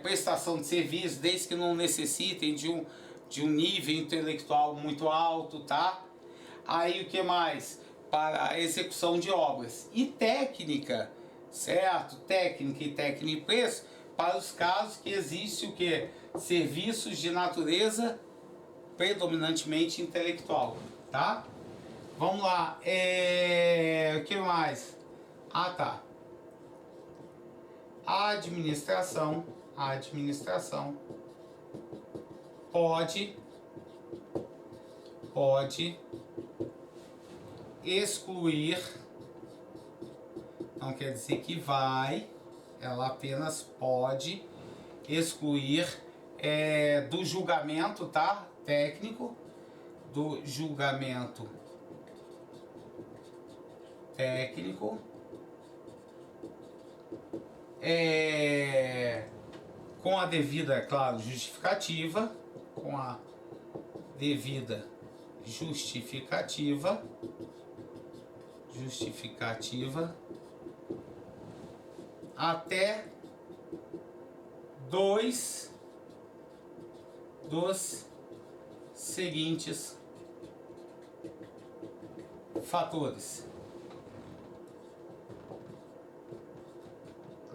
A: Prestação de serviços, desde que não necessitem de um nível intelectual muito alto, tá? Aí o que mais? Para a execução de obras. E técnica, certo? Técnica e preço para os casos que existe o que? Serviços de natureza predominantemente intelectual, tá? Vamos lá, o que mais? Ah, tá. A administração pode excluir, não quer dizer que vai, ela apenas pode excluir do julgamento, tá? Técnico, do julgamento técnico, com a devida, claro, justificativa, com a devida justificativa, até dois dos seguintes fatores.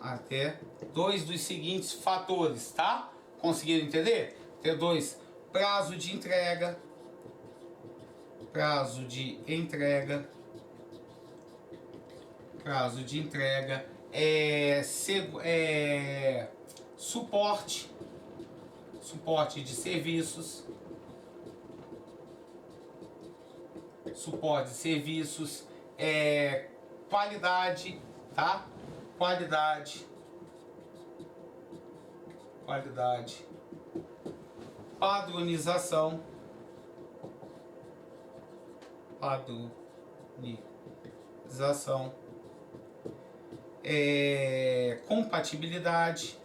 A: Até dois dos seguintes fatores, tá? Conseguiram entender? Até dois. Prazo de entrega. Suporte de serviços. Qualidade, tá? Qualidade. Padronização. Compatibilidade.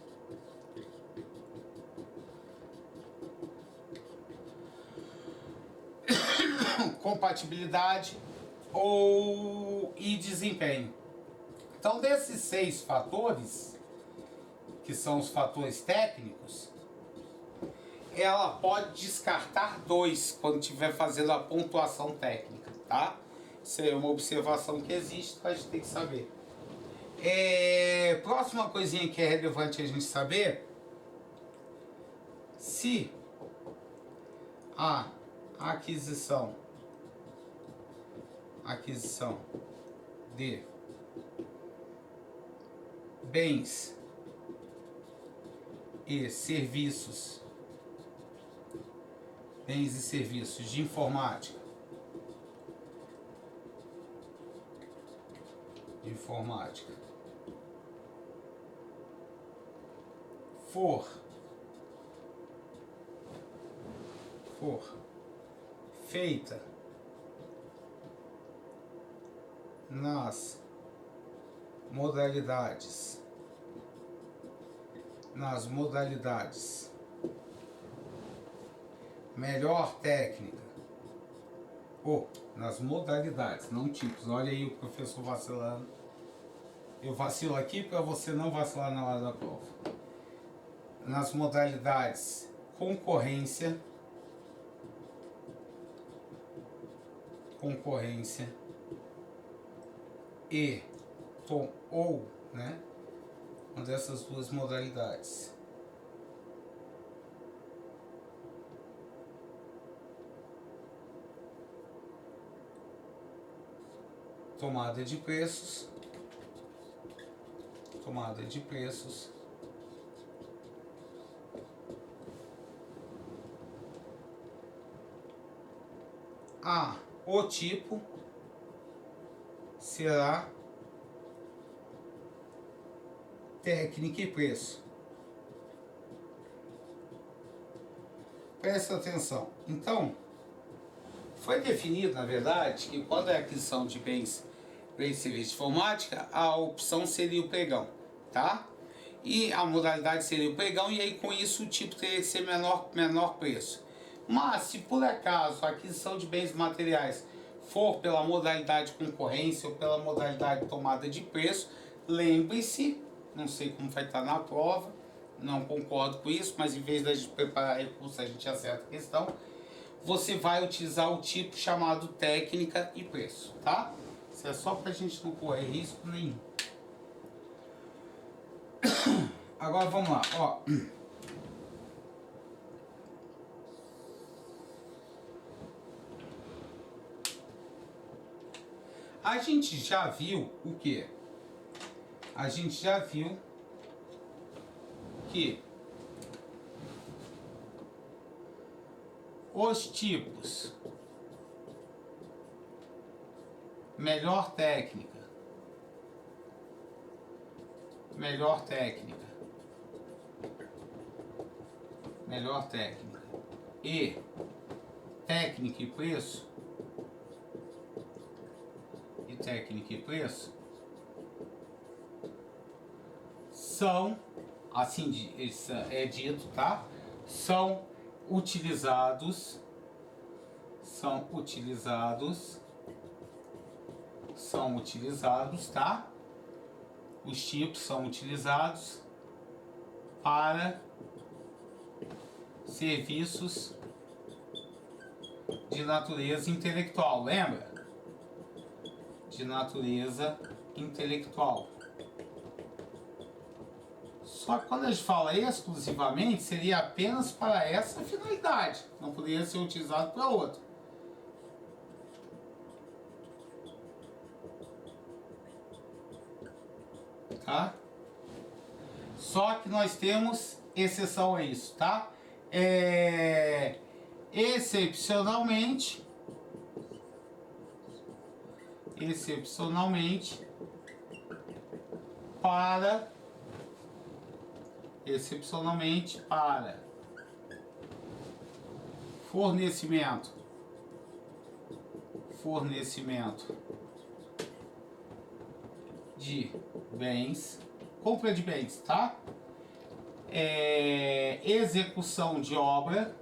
A: E desempenho. Então, desses 6 fatores, que são os fatores técnicos, ela pode descartar 2 quando estiver fazendo a pontuação técnica, tá? Isso é uma observação que existe, que a gente tem que saber. Próxima coisinha que é relevante a gente saber, se a aquisição de bens e serviços de informática for feita nas modalidades melhor técnica, nas modalidades, não tipos. Olha aí o professor vacilando. Eu vacilo aqui para você não vacilar na hora da prova. Nas modalidades concorrência e né? Uma dessas duas modalidades. Tomada de preços. O tipo será técnica e preço. Presta atenção. Então, foi definido, na verdade, que quando é aquisição de bens e serviços de informática, a opção seria o pregão, tá? E a modalidade seria o pregão, e aí com isso o tipo teria que ser menor preço. Mas se por acaso a aquisição de bens materiais for pela modalidade concorrência ou pela modalidade tomada de preço, lembre-se, não sei como vai estar na prova, não concordo com isso, mas em vez de a gente preparar recurso, a gente acerta a questão. Você vai utilizar o tipo chamado técnica e preço, tá? Isso é só pra gente não correr risco nenhum. Agora vamos lá, ó. A gente já viu o quê? A gente já viu que os tipos melhor técnica e técnica e preço são, assim é dito, tá? São utilizados, tá? Os tipos são utilizados para serviços de natureza intelectual, lembra? De natureza intelectual. Só que quando a gente fala exclusivamente, seria apenas para essa finalidade, não poderia ser utilizado para outra. Tá? Só que nós temos exceção a isso, tá? Excepcionalmente, para fornecimento de bens, compra de bens, tá? Execução de obra,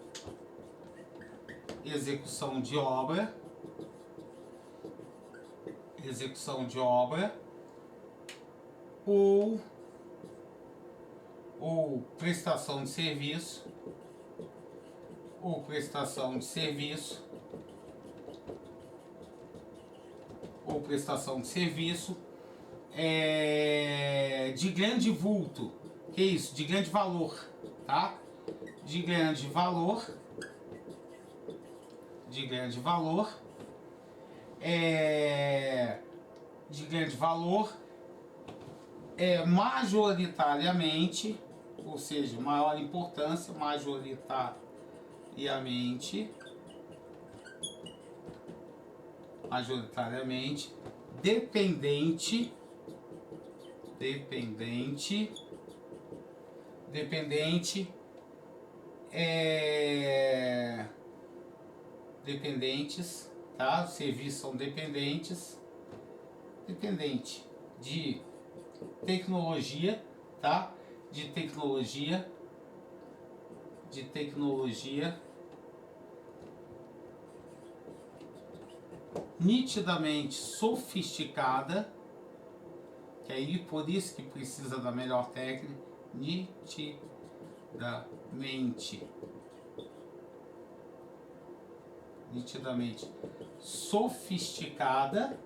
A: ou prestação de serviço, de grande vulto, que é isso? De grande valor, tá? De grande valor, majoritariamente, ou seja, maior importância, majoritariamente, dependente dependentes, tá? Os serviços são dependente de tecnologia, tá? De tecnologia nitidamente sofisticada, que aí por isso que precisa da melhor técnica, nitidamente sofisticada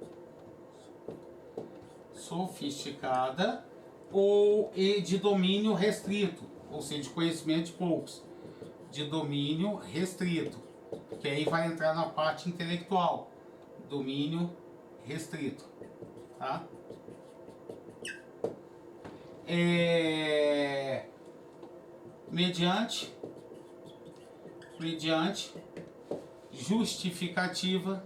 A: ou de domínio restrito, ou seja, de conhecimento de poucos, de domínio restrito, que aí vai entrar na parte intelectual, domínio restrito, tá? Mediante justificativa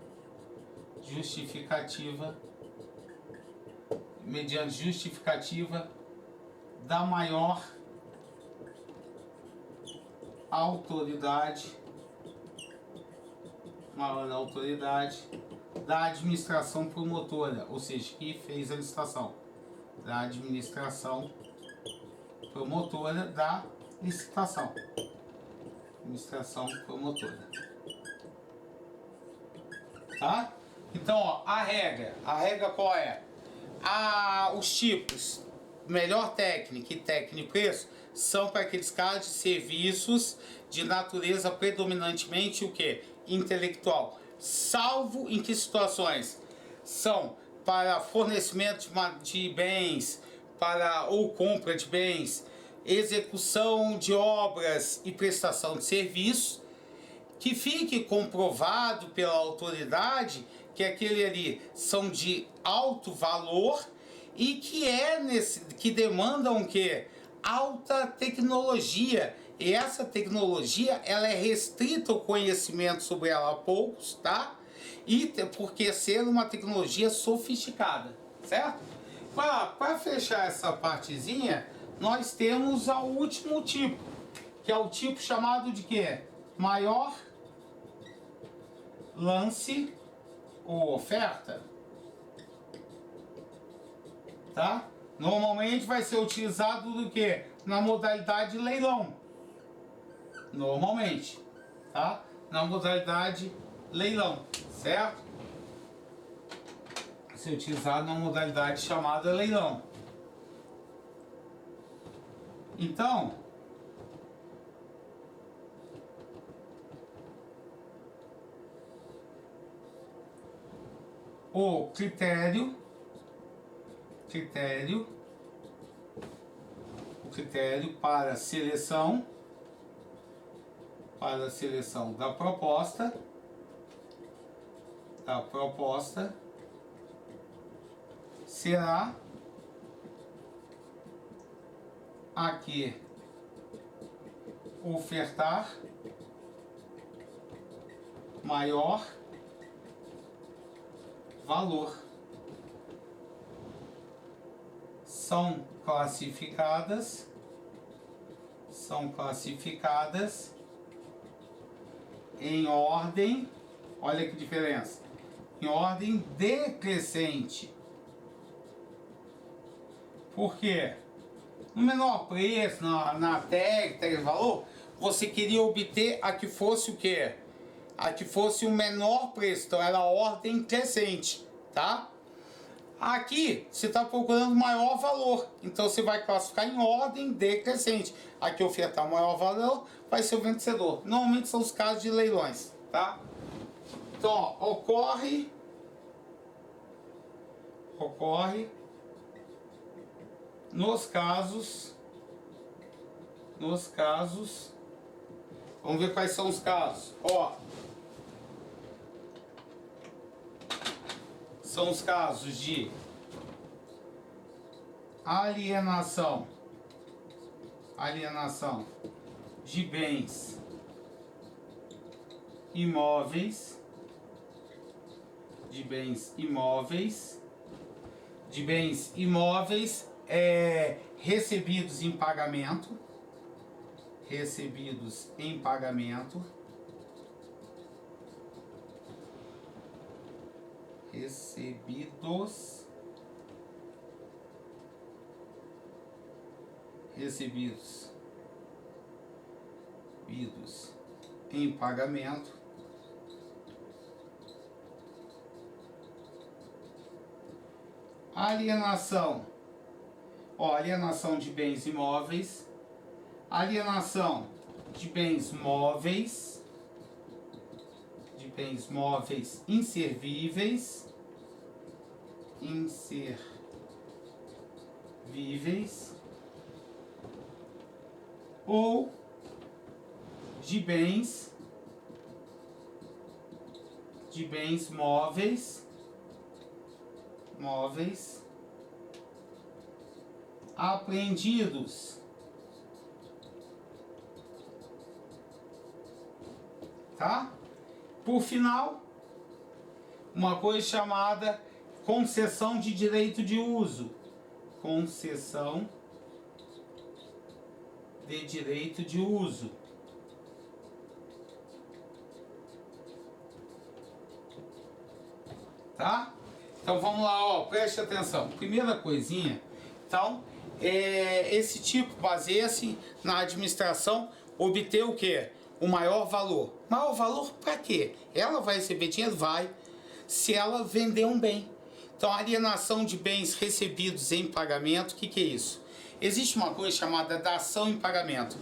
A: da maior autoridade, maior autoridade da administração promotora, ou seja, que fez a licitação, da administração promotora da licitação, administração promotora, tá? Então, ó, a regra qual é? Os tipos melhor técnica e técnico e preço são para aqueles casos de serviços de natureza predominantemente o que? Intelectual. Salvo em que situações? São para fornecimento de bens, para ou compra de bens, execução de obras e prestação de serviços, que fique comprovado pela autoridade que aquele ali são de alto valor e que demandam o quê? Alta tecnologia. E essa tecnologia, ela é restrita ao conhecimento sobre ela a poucos, tá? E porque ser uma tecnologia sofisticada, certo? Para fechar essa partezinha, nós temos o último tipo, que é o tipo chamado de quê? Maior lance ou oferta, tá? Normalmente vai ser utilizado do que? Na modalidade de leilão. Normalmente, tá? Na modalidade leilão, certo? Vai ser utilizado na modalidade chamada leilão. Então, o critério para seleção da proposta será a que ofertar maior valor. São classificadas em ordem, olha que diferença, em ordem decrescente. Por quê? No menor preço, na técnica de valor, você queria obter a que fosse o quê? A que fosse o menor preço, então era a ordem crescente, tá? Aqui você está procurando maior valor, então você vai classificar em ordem decrescente. Aqui ofertar maior valor vai ser o vencedor. Normalmente são os casos de leilões, tá? Então, ó, ocorre nos casos, vamos ver quais são os casos. Ó, são os casos de alienação de bens imóveis, recebidos em pagamento, recebidos em pagamento, alienação de bens imóveis, alienação de bens móveis, inservíveis, ou de bens móveis apreendidos, tá? Por final, uma coisa chamada concessão de direito de uso. tá? Então vamos lá, ó, preste atenção. Primeira coisinha, então, esse tipo baseia-se na administração obter o quê? O maior valor. Maior valor para quê? Ela vai receber dinheiro? Vai, se ela vender um bem. Então, alienação de bens recebidos em pagamento, o que é isso? Existe uma coisa chamada dação em pagamento,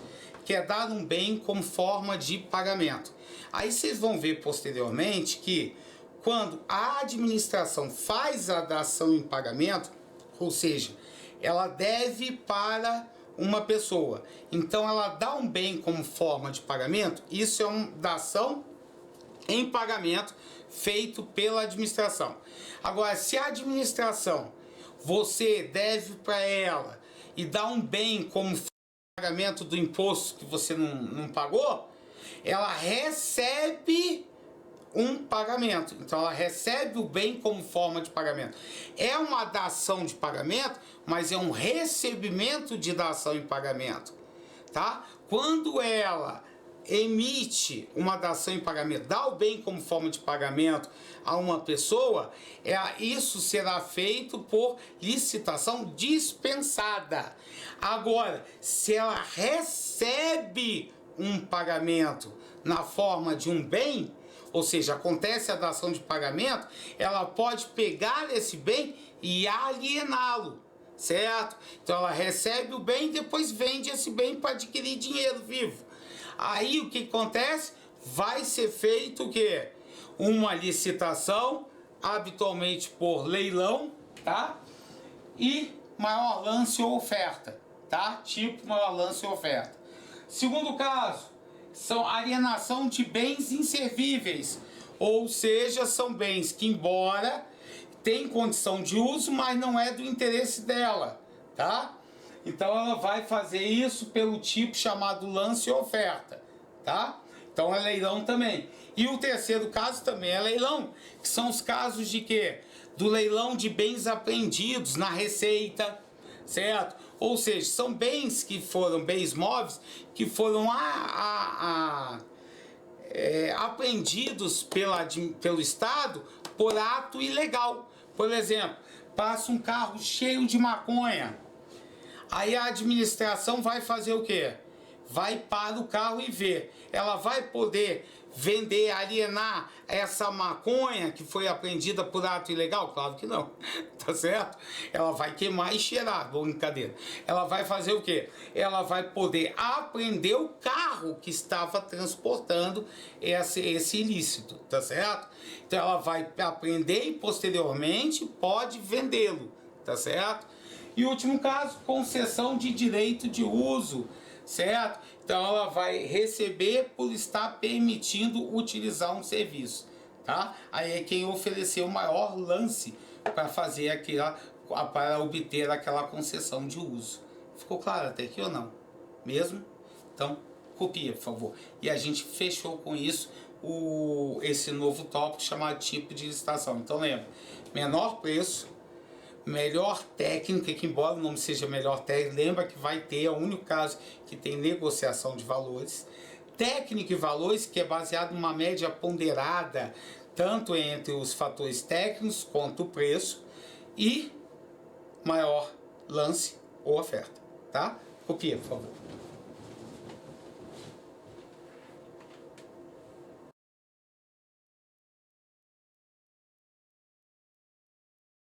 A: que é dar um bem como forma de pagamento. Aí vocês vão ver posteriormente que quando a administração faz a dação em pagamento, ou seja, ela deve para uma pessoa, então ela dá um bem como forma de pagamento, isso é uma dação em pagamento feito pela administração. Agora, se a administração, você deve para ela e dá um bem como pagamento do imposto que você não pagou, ela recebe um pagamento. Então ela recebe o bem como forma de pagamento. É uma dação de pagamento, mas é um recebimento de dação em pagamento, tá? Quando ela emite uma dação em pagamento, dá o bem como forma de pagamento a uma pessoa, isso será feito por licitação dispensada. Agora, se ela recebe um pagamento na forma de um bem, ou seja, acontece a dação de pagamento, ela pode pegar esse bem e aliená-lo, certo? Então ela recebe o bem e depois vende esse bem para adquirir dinheiro vivo. Aí o que acontece? Vai ser feito o quê? Uma licitação, habitualmente por leilão, tá? E maior lance ou oferta, tá? Tipo maior lance ou oferta. Segundo caso, são alienação de bens inservíveis, ou seja, são bens que embora tem condição de uso, mas não é do interesse dela, tá? Então ela vai fazer isso pelo tipo chamado lance ou oferta, tá? Então é leilão também. E o terceiro caso também é leilão, que são os casos de quê? Do leilão de bens apreendidos na receita, certo? Ou seja, são bens que foram, bens móveis, que foram apreendidos pelo Estado por ato ilegal. Por exemplo, passa um carro cheio de maconha. Aí a administração vai fazer o quê? Vai para o carro e ver. Ela vai poder vender, alienar essa maconha que foi apreendida por ato ilegal? Claro que não, tá certo? Ela vai queimar e cheirar, brincadeira. Ela vai fazer o quê? Ela vai poder apreender o carro que estava transportando esse ilícito, tá certo? Então ela vai apreender e posteriormente pode vendê-lo, tá certo? E último caso, concessão de direito de uso, certo? Então ela vai receber por estar permitindo utilizar um serviço, tá? Aí é quem ofereceu o maior lance para fazer aquela, para obter aquela concessão de uso. Ficou claro até aqui ou não? Mesmo? Então copia, por favor. E a gente fechou com isso esse novo tópico chamado tipo de licitação. Então lembra, menor preço, melhor técnica, que embora o nome seja melhor técnica, lembra que vai ter, é o único caso que tem negociação de valores. Técnica e valores, que é baseado numa média ponderada, tanto entre os fatores técnicos quanto o preço, e maior lance ou oferta, tá? Copia, por favor.